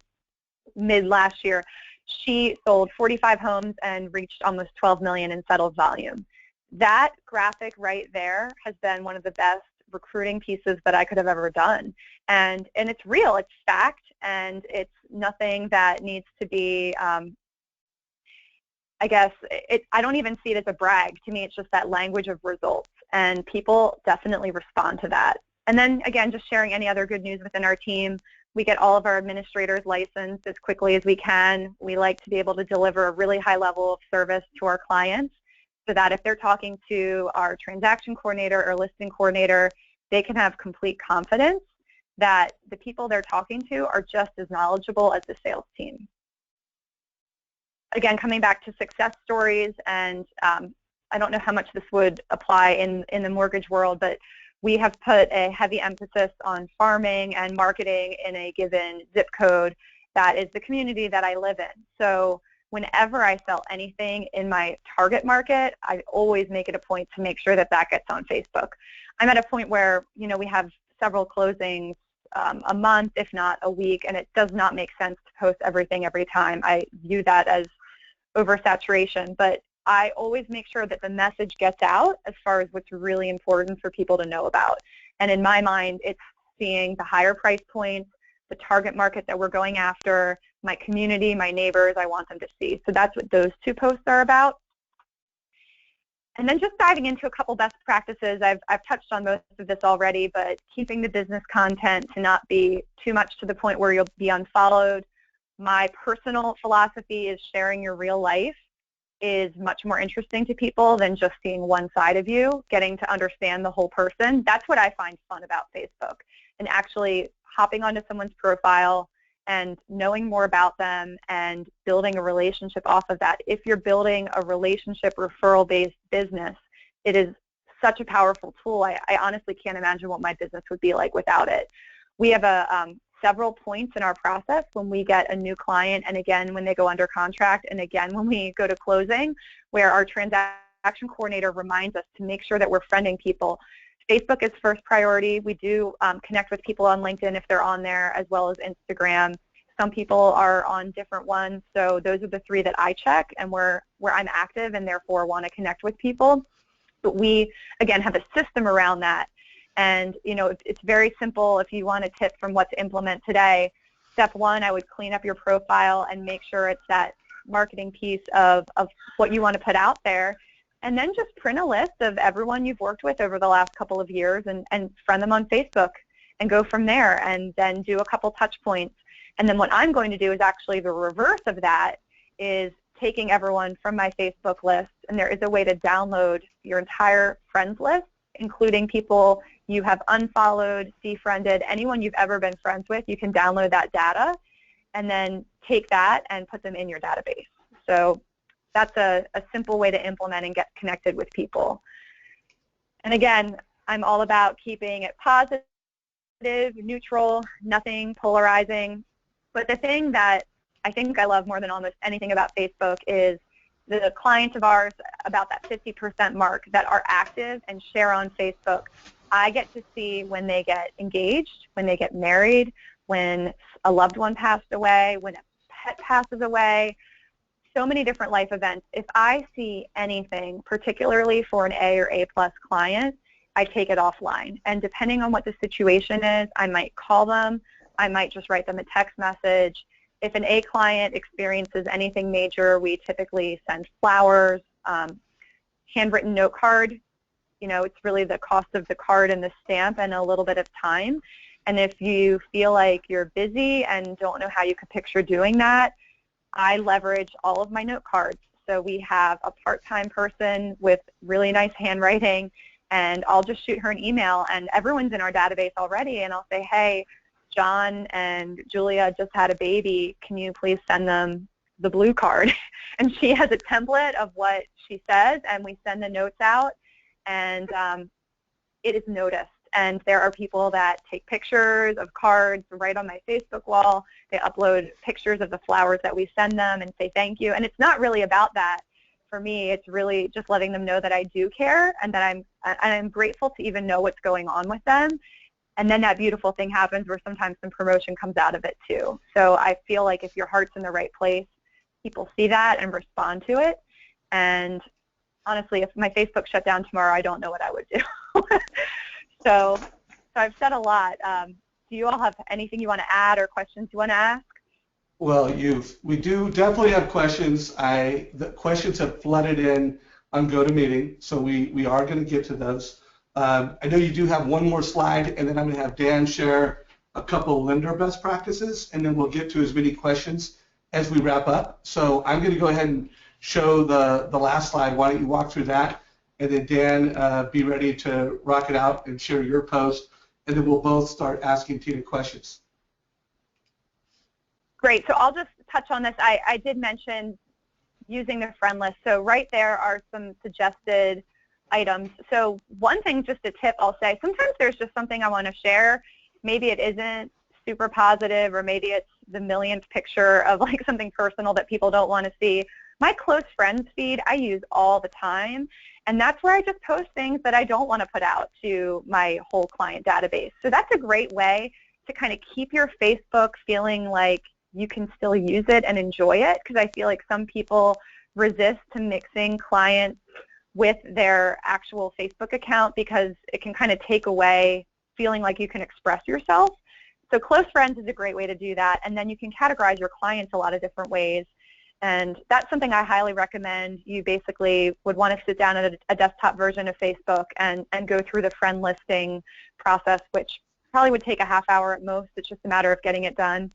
S2: mid last year. She sold 45 homes and reached almost 12 million in settled volume. That graphic right there has been one of the best recruiting pieces that I could have ever done. And it's real, it's fact, and it's nothing that needs to be, I don't even see it as a brag. To me, it's just that language of results, and people definitely respond to that. And then, again, just sharing any other good news within our team. We get all of our administrators licensed as quickly as we can. We like to be able to deliver a really high level of service to our clients, so that if they're talking to our transaction coordinator or listing coordinator, they can have complete confidence that the people they're talking to are just as knowledgeable as the sales team. Again, coming back to success stories, and I don't know how much this would apply in the mortgage world, but we have put a heavy emphasis on farming and marketing in a given zip code that is the community that I live in. So whenever I sell anything in my target market, I always make it a point to make sure that that gets on Facebook. I'm at a point where, we have several closings a month, if not a week, and it does not make sense to post everything every time. I view that as oversaturation, but I always make sure that the message gets out as far as what's really important for people to know about. And in my mind, it's seeing the higher price points, the target market that we're going after, my community, my neighbors, I want them to see. So that's what those two posts are about. And then just diving into a couple best practices. I've touched on most of this already, but keeping the business content to not be too much to the point where you'll be unfollowed. My personal philosophy is sharing your real life is much more interesting to people than just seeing one side of you, getting to understand the whole person. That's what I find fun about Facebook, and actually hopping onto someone's profile and knowing more about them and building a relationship off of that. If you're building a relationship referral-based business, it is such a powerful tool. I honestly can't imagine what my business would be like without it. We have several points in our process when we get a new client, and again when they go under contract, and again when we go to closing, where our transaction coordinator reminds us to make sure that we're friending people. Facebook is first priority. We do connect with people on LinkedIn if they're on there, as well as Instagram. Some people are on different ones, so those are the three that I check and where I'm active and therefore want to connect with people. But we, again, have a system around that. And, it's very simple. If you want a tip from what to implement today, step one, I would clean up your profile and make sure it's that marketing piece of what you want to put out there. And then just print a list of everyone you've worked with over the last couple of years and friend them on Facebook. and go from there, and then do a couple touch points. And then what I'm going to do is actually the reverse of that, is taking everyone from my Facebook list, and there is a way to download your entire friends list, including people you have unfollowed, defriended, anyone you've ever been friends with. You can download that data and then take that and put them in your database. So that's a simple way to implement and get connected with people. And again, I'm all about keeping it positive, neutral, nothing polarizing. But the thing that I think I love more than almost anything about Facebook is the clients of ours, about that 50% mark, that are active and share on Facebook. I get to see when they get engaged, when they get married, when a loved one passed away, when a pet passes away, so many different life events. If I see anything, particularly for an A or A+ client, I take it offline. And depending on what the situation is, I might call them, I might just write them a text message. If an A client experiences anything major, we typically send flowers, handwritten note card. You know, it's really the cost of the card and the stamp and a little bit of time. And if you feel like you're busy and don't know how you could picture doing that, I leverage all of my note cards. So we have a part-time person with really nice handwriting, and I'll just shoot her an email, and everyone's in our database already, and I'll say, hey, John and Julia just had a baby. Can you please send them the blue card? And she has a template of what she says, and we send the notes out, and it is noticed. And there are people that take pictures of cards right on my Facebook wall. They upload pictures of the flowers that we send them and say thank you. And it's not really about that. For me, it's really just letting them know that I do care, and that I'm grateful to even know what's going on with them. And then that beautiful thing happens where sometimes some promotion comes out of it too. So I feel like if your heart's in the right place, people see that and respond to it. And honestly, if my Facebook shut down tomorrow, I don't know what I would do. So I've said a lot. Do you all have anything you want to add or questions you want to ask?
S1: Well, we do definitely have questions. The questions have flooded in on GoToMeeting, so we are going to get to those. I know you do have one more slide, and then I'm going to have Dan share a couple lender best practices, and then we'll get to as many questions as we wrap up. So I'm going to go ahead and show the last slide. Why don't you walk through that, and then Dan, be ready to rock it out and share your post, and then we'll both start asking Tina questions.
S2: Great. So I'll just touch on this. I did mention using the friend list. So right there are some suggested items. So one thing, just a tip I'll say, sometimes there's just something I want to share. Maybe it isn't super positive, or maybe it's the millionth picture of like something personal that people don't want to see. My close friends feed I use all the time, and that's where I just post things that I don't want to put out to my whole client database. So that's a great way to kind of keep your Facebook feeling like you can still use it and enjoy it, because I feel like some people resist to mixing clients with their actual Facebook account because it can kind of take away feeling like you can express yourself. So close friends is a great way to do that, and then you can categorize your clients a lot of different ways, and that's something I highly recommend. You basically would want to sit down at a desktop version of Facebook and go through the friend listing process, which probably would take a half hour at most. It's just a matter of getting it done.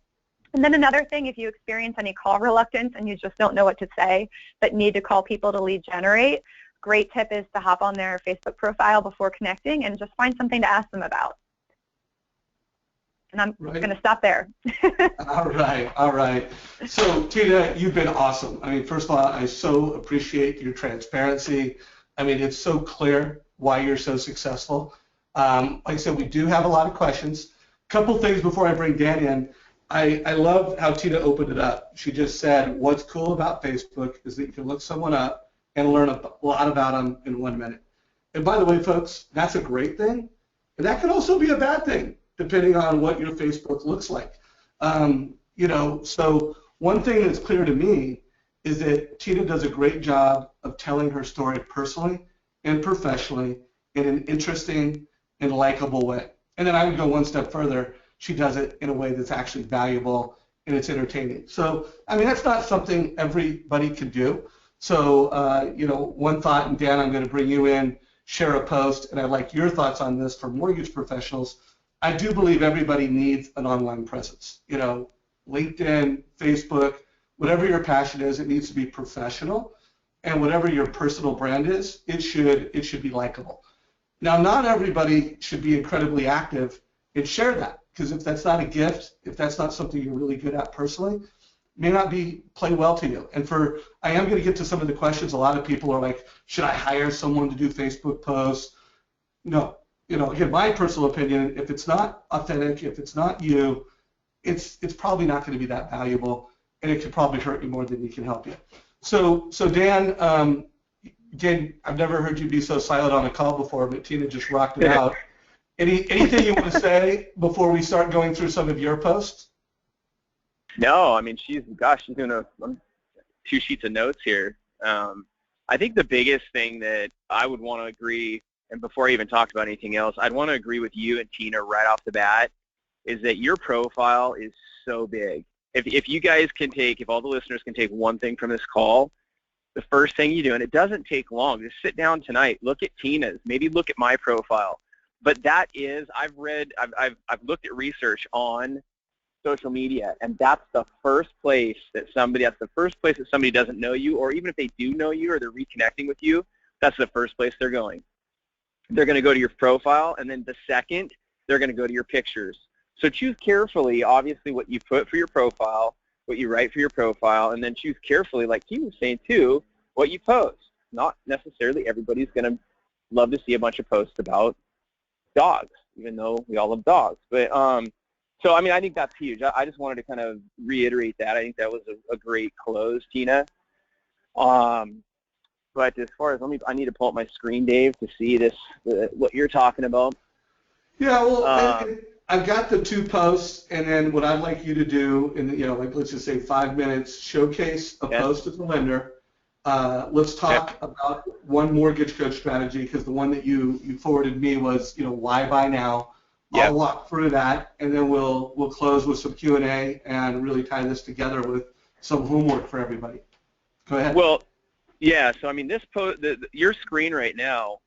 S2: And then another thing, if you experience any call reluctance and you just don't know what to say but need to call people to lead generate, great tip is to hop on their Facebook profile before connecting and just find something to ask them about. And I'm going to stop there.
S1: All right. So Tina, you've been awesome. I mean, first of all, I so appreciate your transparency. I mean, it's so clear why you're so successful. Like I said, we do have a lot of questions. Couple things before I bring Dan in. I love how Tina opened it up. She just said, what's cool about Facebook is that you can look someone up and learn a lot about them in 1 minute. And by the way, folks, that's a great thing. And that can also be a bad thing, depending on what your Facebook looks like. So one thing that's clear to me is that Tina does a great job of telling her story personally and professionally in an interesting and likable way. And then I would go one step further. She does it in a way that's actually valuable and it's entertaining. So, I mean, that's not something everybody can do. So, one thought, and Dan, I'm going to bring you in, share a post, and I'd like your thoughts on this for mortgage professionals. I do believe everybody needs an online presence. You know, LinkedIn, Facebook, whatever your passion is, it needs to be professional. And whatever your personal brand is, it should be likable. Now, not everybody should be incredibly active and share that, because if that's not a gift, if that's not something you're really good at personally, it may not be play well to you. And I am going to get to some of the questions. A lot of people are like, should I hire someone to do Facebook posts? No. You know, again, my personal opinion, if it's not authentic, if it's not you, it's probably not going to be that valuable, and it could probably hurt you more than it can help you. So Dan, again, I've never heard you be so silent on a call before, but Tina just rocked it out. Anything you want to say before we start going through some of your posts?
S3: No, I mean, she's doing 2 sheets of notes here. I think the biggest thing that I would want to agree, and before I even talked about anything else, I'd want to agree with you and Tina right off the bat, is that your profile is so big. If you guys can if all the listeners can take one thing from this call, the first thing you do, and it doesn't take long, just sit down tonight, look at Tina's, maybe look at my profile. But that is, I've looked at research on social media, and that's the first place that somebody doesn't know you, or even if they do know you or they're reconnecting with you, that's the first place they're going. They're going to go to your profile, and then the second, they're going to go to your pictures. So choose carefully, obviously, what you put for your profile, what you write for your profile, and then choose carefully, like Tina was saying too, what you post. Not necessarily everybody's going to love to see a bunch of posts about dogs, even though we all love dogs. But so, I mean, I think that's huge. I just wanted to kind of reiterate that. I think that was a great close, Tina. But as far as, I need to pull up my screen, Dave, to see what you're talking about.
S1: Yeah, well, I've got the 2 posts, and then what I'd like you to do, in like let's just say 5 minutes, showcase a post as a lender. Let's talk about one mortgage coach strategy, because the one that you forwarded me was, why buy now? I'll walk through that, and then we'll close with some Q&A and really tie this together with some homework for everybody. Go ahead.
S3: Well, yeah. So I mean, this your screen right now,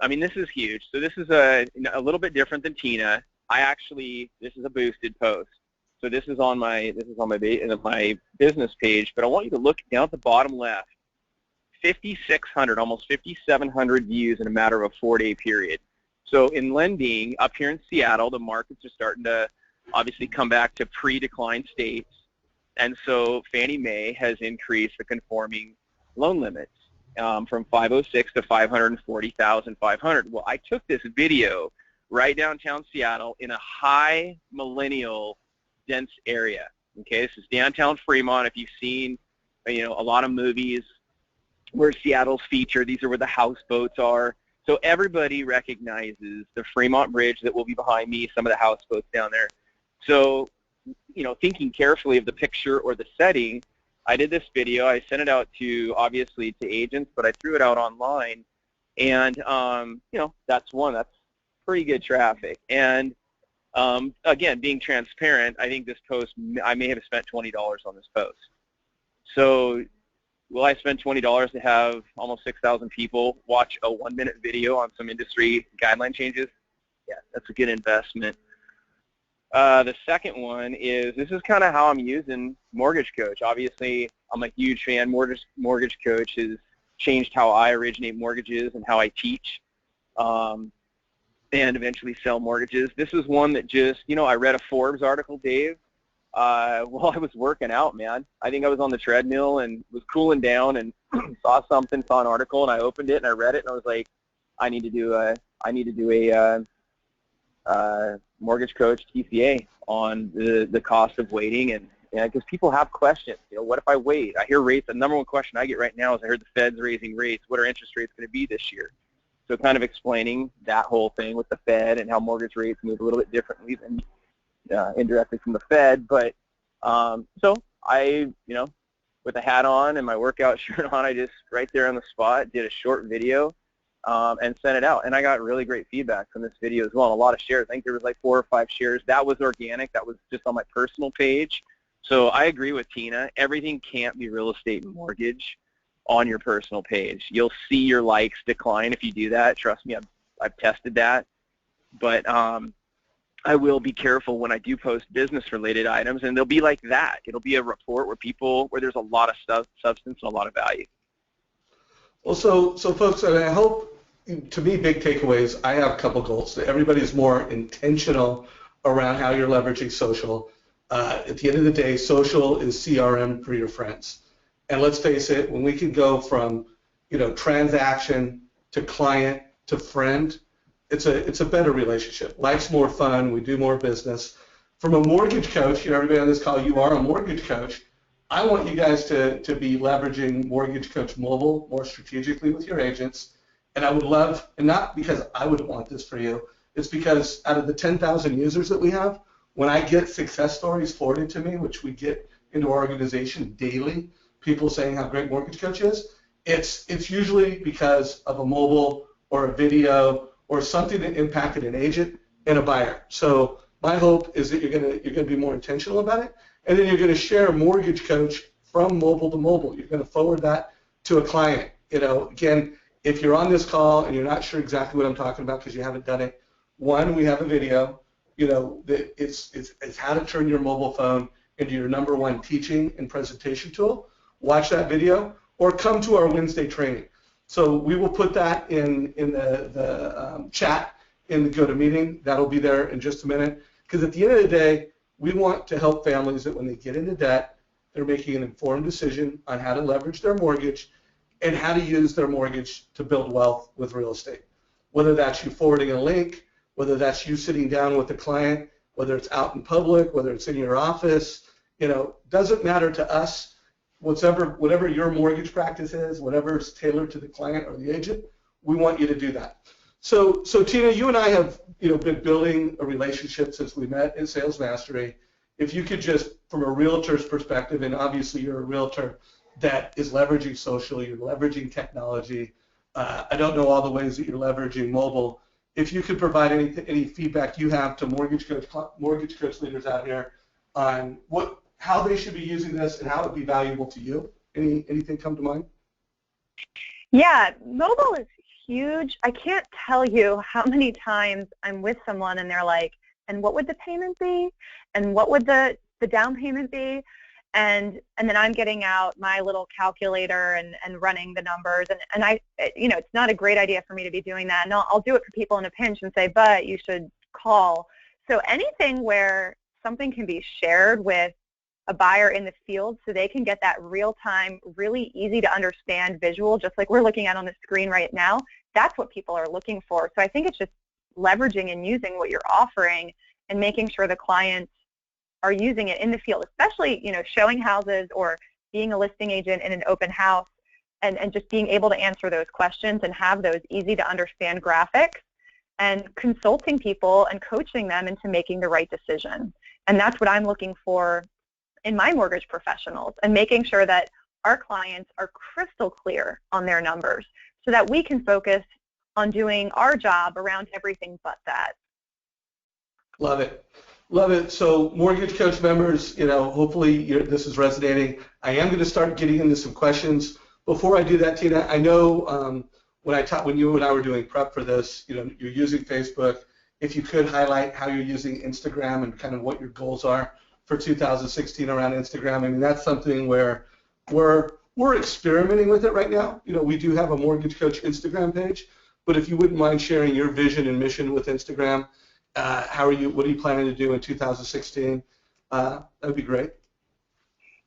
S3: I mean, this is huge. So this is a little bit different than Tina. This is a boosted post. So this is on my business page, but I want you to look down at the bottom left. 5,600, almost 5,700 views in a matter of a 4-day period. So in lending up here in Seattle, the markets are starting to obviously come back to pre-decline states, and so Fannie Mae has increased the conforming loan limits from 506 to 540,500. Well, I took this video right downtown Seattle in a high millennial dense area. Okay, this is downtown Fremont. If you've seen, a lot of movies where Seattle's featured, these are where the houseboats are. So everybody recognizes the Fremont Bridge that will be behind me, some of the houseboats down there. So, thinking carefully of the picture or the setting, I did this video. I sent it out obviously to agents, but I threw it out online. And, that's pretty good traffic. And, again, being transparent, I think this post, I may have spent $20 on this post. So will I spend $20 to have almost 6,000 people watch a 1-minute video on some industry guideline changes? Yeah, that's a good investment. The second one is, this is kind of how I'm using Mortgage Coach. Obviously, I'm a huge fan. Mortgage Coach has changed how I originate mortgages and how I teach and eventually sell mortgages. This is one that just, I read a Forbes article, Dave, while I was working out, man. I think I was on the treadmill and was cooling down and saw an article, and I opened it and I read it, and I was like, I need to do a Mortgage Coach TCA on the cost of waiting, and because people have questions. What if I wait? I hear rates. The number one question I get right now is, I heard the Fed's raising rates. What are interest rates going to be this year? So kind of explaining that whole thing with the Fed and how mortgage rates move a little bit differently than indirectly from the Fed. But so I, with a hat on and my workout shirt on, I just right there on the spot did a short video and sent it out. And I got really great feedback from this video as well, and a lot of shares. I think there was like 4 or 5 shares. That was organic. That was just on my personal page. So I agree with Tina. Everything can't be real estate and mortgage on your personal page. You'll see your likes decline if you do that. Trust me, I've tested that. But I will be careful when I do post business-related items, and they'll be like that. It'll be a report where there's a lot of substance and a lot of value.
S1: Well, so folks, and I hope, to me, big takeaways, I have a couple goals. That everybody's more intentional around how you're leveraging social. At the end of the day, social is CRM for your friends. And let's face it, when we can go from, transaction to client to friend, it's a better relationship. Life's more fun. We do more business. From a mortgage coach, everybody on this call, you are a mortgage coach. I want you guys to be leveraging Mortgage Coach Mobile more strategically with your agents. And I would love, and not because I would want this for you, it's because out of the 10,000 users that we have, when I get success stories forwarded to me, which we get into our organization daily, people saying how great Mortgage Coach is, it's usually because of a mobile or a video or something that impacted an agent and a buyer. So my hope is that you're gonna be more intentional about it. And then you're going to share Mortgage Coach from mobile to mobile. You're going to forward that to a client. Again, if you're on this call and you're not sure exactly what I'm talking about because you haven't done it, one, we have a video. That it's how to turn your mobile phone into your number one teaching and presentation tool. Watch that video or come to our Wednesday training. So we will put that in the chat in the GoToMeeting. That'll be there in just a minute. Because at the end of the day, we want to help families that when they get into debt, they're making an informed decision on how to leverage their mortgage and how to use their mortgage to build wealth with real estate. Whether that's you forwarding a link, whether that's you sitting down with the client, whether it's out in public, whether it's in your office, doesn't matter to us. Whatever your mortgage practice is, whatever's tailored to the client or the agent, we want you to do that. So Tina, you and I have been building a relationship since we met in Sales Mastery. If you could just, from a realtor's perspective, and obviously you're a realtor that is leveraging social, you're leveraging technology. I don't know all the ways that you're leveraging mobile. If you could provide any feedback you have to mortgage coach leaders out here on how they should be using this and how it would be valuable to you. Anything come to mind?
S2: Yeah, mobile is huge. I can't tell you how many times I'm with someone and they're like, and what would the payment be? And what would the down payment be? And then I'm getting out my little calculator and running the numbers. And I, it's not a great idea for me to be doing that. And I'll do it for people in a pinch and say, but you should call. So anything where something can be shared with a buyer in the field so they can get that real-time, really easy to understand visual, just like we're looking at on the screen right now, that's what people are looking for. So I think it's just leveraging and using what you're offering and making sure the clients are using it in the field, especially, showing houses or being a listing agent in an open house and just being able to answer those questions and have those easy to understand graphics and consulting people and coaching them into making the right decision. And that's what I'm looking for in my mortgage professionals, and making sure that our clients are crystal clear on their numbers so that we can focus on doing our job around everything but that.
S1: Love it. Love it. So Mortgage Coach members, hopefully this is resonating. I am going to start getting into some questions. Before I do that, Tina, I know when you and I were doing prep for this, you're using Facebook. If you could highlight how you're using Instagram and kind of what your goals are for 2016 around Instagram. I mean, that's something where we're experimenting with it right now. We do have a Mortgage Coach Instagram page, but if you wouldn't mind sharing your vision and mission with Instagram, what are you planning to do in 2016? That would be great.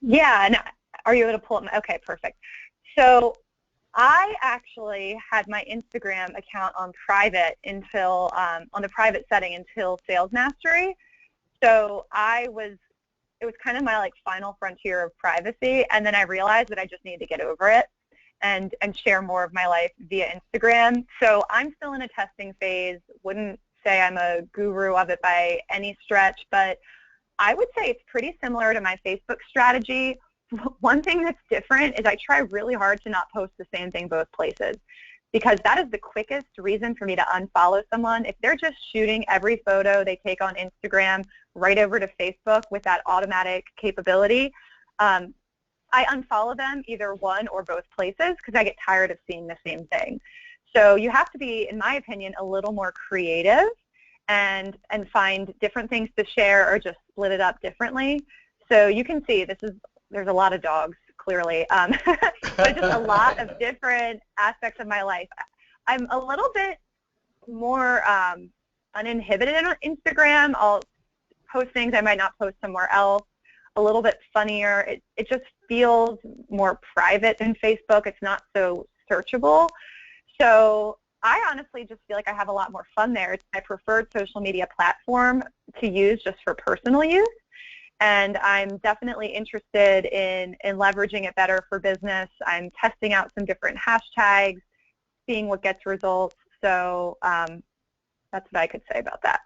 S2: Yeah, and are you able to pull up okay, perfect. So I actually had my Instagram account on private until, on the private setting until Sales Mastery. So it was kind of my final frontier of privacy, and then I realized that I just needed to get over it and share more of my life via Instagram. So I'm still in a testing phase. Wouldn't say I'm a guru of it by any stretch, but I would say it's pretty similar to my Facebook strategy. One thing that's different is I try really hard to not post the same thing both places, because that is the quickest reason for me to unfollow someone. If they're just shooting every photo they take on Instagram right over to Facebook with that automatic capability, I unfollow them either one or both places because I get tired of seeing the same thing. So you have to be, in my opinion, a little more creative and find different things to share or just split it up differently. So you can see there's a lot of dogs, clearly, but just a lot of different aspects of my life. I'm a little bit more uninhibited on Instagram. I'll post things I might not post somewhere else, a little bit funnier. It just feels more private than Facebook. It's not so searchable. So I honestly just feel like I have a lot more fun there. It's my preferred social media platform to use just for personal use. And I'm definitely interested in leveraging it better for business. I'm testing out some different hashtags, seeing what gets results. So that's what I could say about that.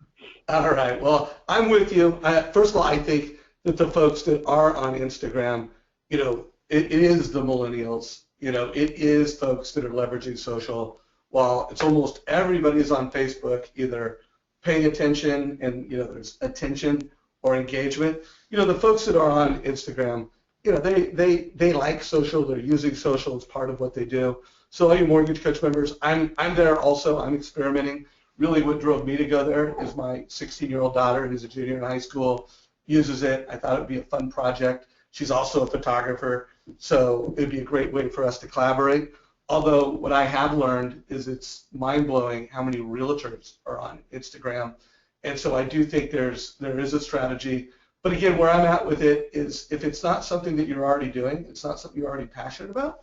S1: All right. Well, I'm with you. First of all, I think that the folks that are on Instagram, it is the millennials. It is folks that are leveraging social. While it's almost everybody's on Facebook, either paying attention and, there's attention or engagement. The folks that are on Instagram, they like social. They're using social as part of what they do. So all you Mortgage Coach members, I'm there also. I'm experimenting. Really what drove me to go there is my 16-year-old daughter, who's a junior in high school, uses it. I thought it would be a fun project. She's also a photographer, so it would be a great way for us to collaborate. Although what I have learned is it's mind-blowing how many realtors are on Instagram. And so I do think there is a strategy. But again, where I'm at with it is if it's not something that you're already doing, it's not something you're already passionate about,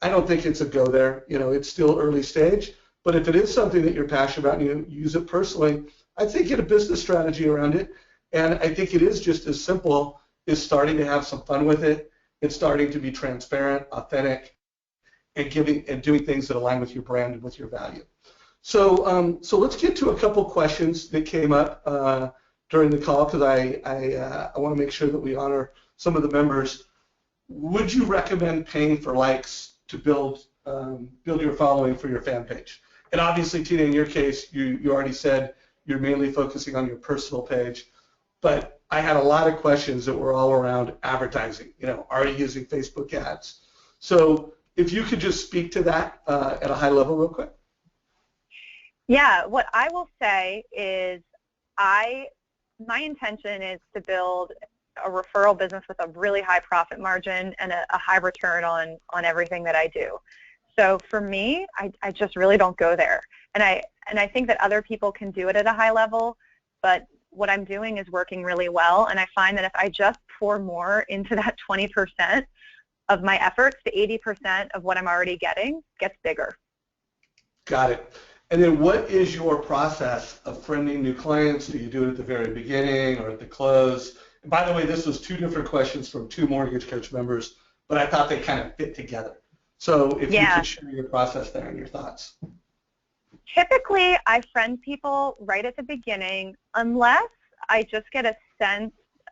S1: I don't think it's a go there. It's still early stage. But if it is something that you're passionate about and you use it personally, I think get a business strategy around it. And I think it is just as simple as starting to have some fun with it. It's starting to be transparent, authentic, and doing things that align with your brand and with your value. So let's get to a couple questions that came up during the call because I want to make sure that we honor some of the members. Would you recommend paying for likes to build your following for your fan page? And obviously, Tina, in your case, you already said you're mainly focusing on your personal page, but I had a lot of questions that were all around advertising. Are you using Facebook ads? So if you could just speak to that at a high level real quick.
S2: Yeah, what I will say is my intention is to build a referral business with a really high profit margin and a high return on everything that I do. So for me, I just really don't go there. And I think that other people can do it at a high level, but what I'm doing is working really well. And I find that if I just pour more into that 20% of my efforts, the 80% of what I'm already getting gets bigger.
S1: Got it. And then what is your process of friending new clients? Do you do it at the very beginning or at the close? And by the way, this was two different questions from two Mortgage Coach members, but I thought they kind of fit together. So if you could share your process there and your thoughts.
S2: Typically, I friend people right at the beginning unless I just get a sense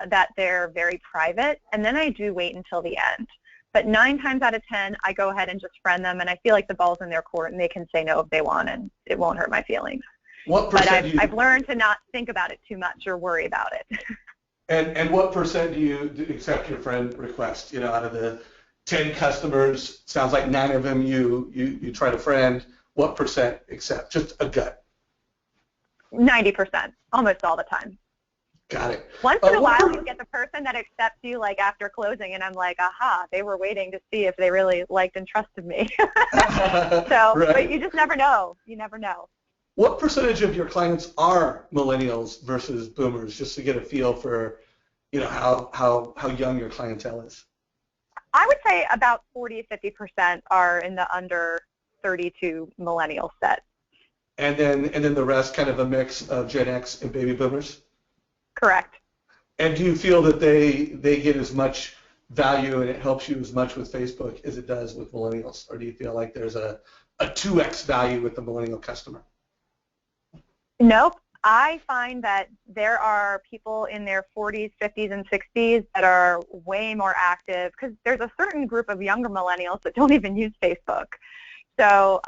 S2: that they're very private, and then I do wait until the end. But 9 times out of 10, I go ahead and just friend them, and I feel like the ball's in their court, and they can say no if they want, and it won't hurt my feelings.
S1: What percent
S2: I've learned to not think about it too much or worry about it.
S1: And what percent do you accept your friend request? Out of the 10 customers, sounds like 9 of them you try to friend. What percent accept? Just a gut.
S2: 90%, almost all the time.
S1: Got it.
S2: Once in a while, you get the person that accepts you like after closing, and I'm like, aha, they were waiting to see if they really liked and trusted me. So, right. But you just never know. You never know.
S1: What percentage of your clients are millennials versus boomers, just to get a feel for, how young your clientele is?
S2: I would say about 40 to 50% are in the under 32 millennial set.
S1: And then the rest kind of a mix of Gen X and baby boomers?
S2: Correct.
S1: And do you feel that they get as much value and it helps you as much with Facebook as it does with millennials? Or do you feel like there's a 2x value with the millennial customer?
S2: Nope. I find that there are people in their 40s, 50s, and 60s that are way more active because there's a certain group of younger millennials that don't even use Facebook. So,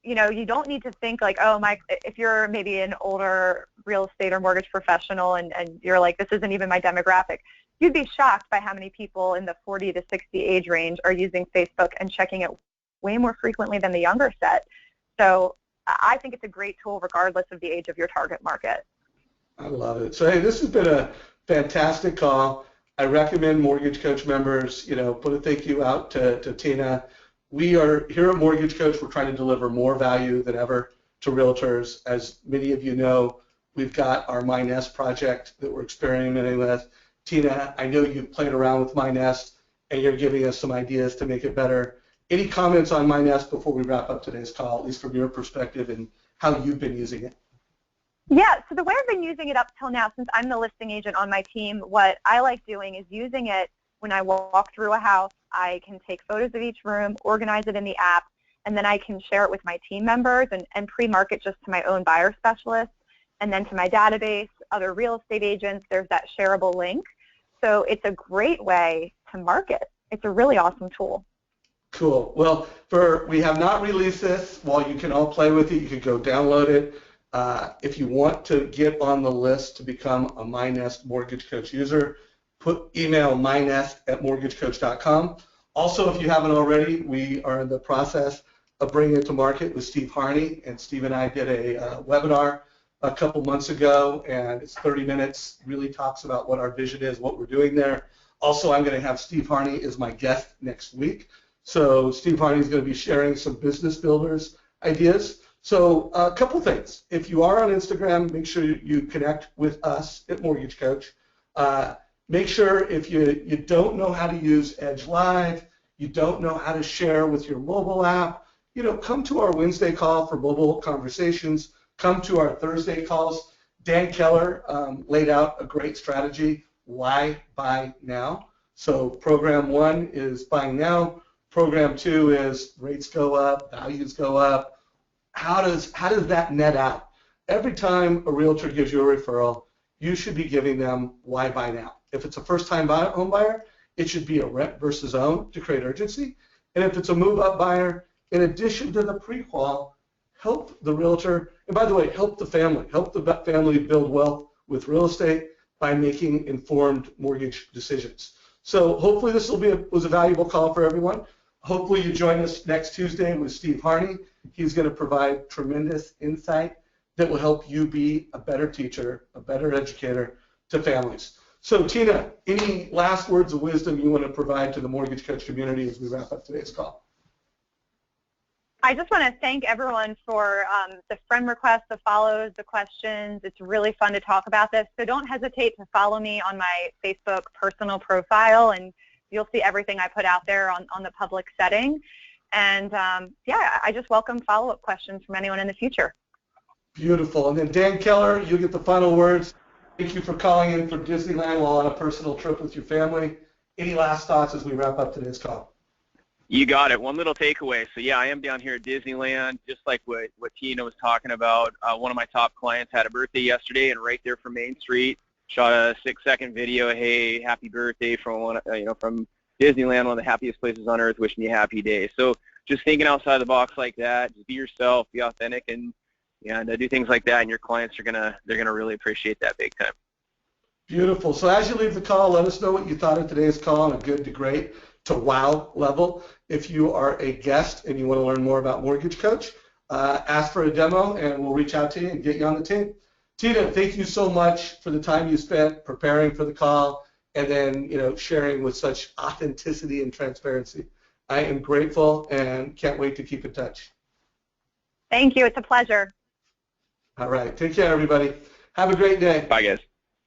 S2: you don't need to think like, oh, if you're maybe an older real estate or mortgage professional and you're like, this isn't even my demographic, you'd be shocked by how many people in the 40 to 60 age range are using Facebook and checking it way more frequently than the younger set. So I think it's a great tool regardless of the age of your target market.
S1: I love it. So, hey, this has been a fantastic call. I recommend Mortgage Coach members, put a thank you out to Tina. We are here at Mortgage Coach. We're trying to deliver more value than ever to realtors. As many of you know, we've got our My Nest project that we're experimenting with. Tina, I know you've played around with My Nest, and you're giving us some ideas to make it better. Any comments on My Nest before we wrap up today's call, at least from your perspective and how you've been using it?
S2: Yeah, so the way I've been using it up till now, since I'm the listing agent on my team, what I like doing is using it when I walk through a house. I can take photos of each room, organize it in the app, and then I can share it with my team members and pre-market just to my own buyer specialists, and then to my database, other real estate agents. There's that shareable link. So it's a great way to market. It's a really awesome tool.
S1: Cool. Well, we have not released this. While you can all play with it, you can go download it. If you want to get on the list to become a My Nest Mortgage Coach user, email mynest@mortgagecoach.com. Also, if you haven't already, we are in the process of bringing it to market with Steve Harney, and Steve and I did a webinar a couple months ago, and it's 30 minutes, really talks about what our vision is, what we're doing there. Also, I'm going to have Steve Harney as my guest next week. So Steve Harney is going to be sharing some business builders ideas. So a couple things. If you are on Instagram, make sure you connect with us at Mortgage Coach. Make sure if you don't know how to use Edge Live, you don't know how to share with your mobile app, come to our Wednesday call for mobile conversations. Come to our Thursday calls. Dan Keller laid out a great strategy. Why buy now? So program 1 is buying now. Program 2 is rates go up, values go up. How does that net out? Every time a realtor gives you a referral, you should be giving them why buy now. If it's a first-time home buyer, it should be a rent versus own to create urgency. And if it's a move-up buyer, in addition to the pre-qual, help the realtor, and by the way, help the family build wealth with real estate by making informed mortgage decisions. So hopefully this was a valuable call for everyone. Hopefully you join us next Tuesday with Steve Harney. He's going to provide tremendous insight that will help you be a better teacher, a better educator to families. So Tina, any last words of wisdom you want to provide to the Mortgage Coach community as we wrap up today's call?
S2: I just want to thank everyone for the friend requests, the follows, the questions. It's really fun to talk about this. So don't hesitate to follow me on my Facebook personal profile, and you'll see everything I put out there on the public setting. And yeah, I just welcome follow-up questions from anyone in the future.
S1: Beautiful. And then Dan Keller, you get the final words. Thank you for calling in from Disneyland while on a personal trip with your family. Any last thoughts as we wrap up today's call?
S3: You got it. One little takeaway. So yeah, I am down here at Disneyland, just like what Tina was talking about. One of my top clients had a birthday yesterday, and right there from Main Street, shot a 6-second video. Hey, happy birthday from from Disneyland, one of the happiest places on earth. Wishing you a happy day. So just thinking outside the box like that. Just be yourself, be authentic, and do things like that. And your clients they're gonna really appreciate that big time.
S1: Beautiful. So as you leave the call, let us know what you thought of today's call on a good to great to wow level. If you are a guest and you want to learn more about Mortgage Coach, ask for a demo and we'll reach out to you and get you on the team. Tina, thank you so much for the time you spent preparing for the call and then sharing with such authenticity and transparency. I am grateful and can't wait to keep in touch.
S2: Thank you. It's a pleasure.
S1: All right. Take care, everybody. Have a great day.
S3: Bye, guys.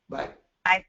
S1: Bye.
S2: Bye.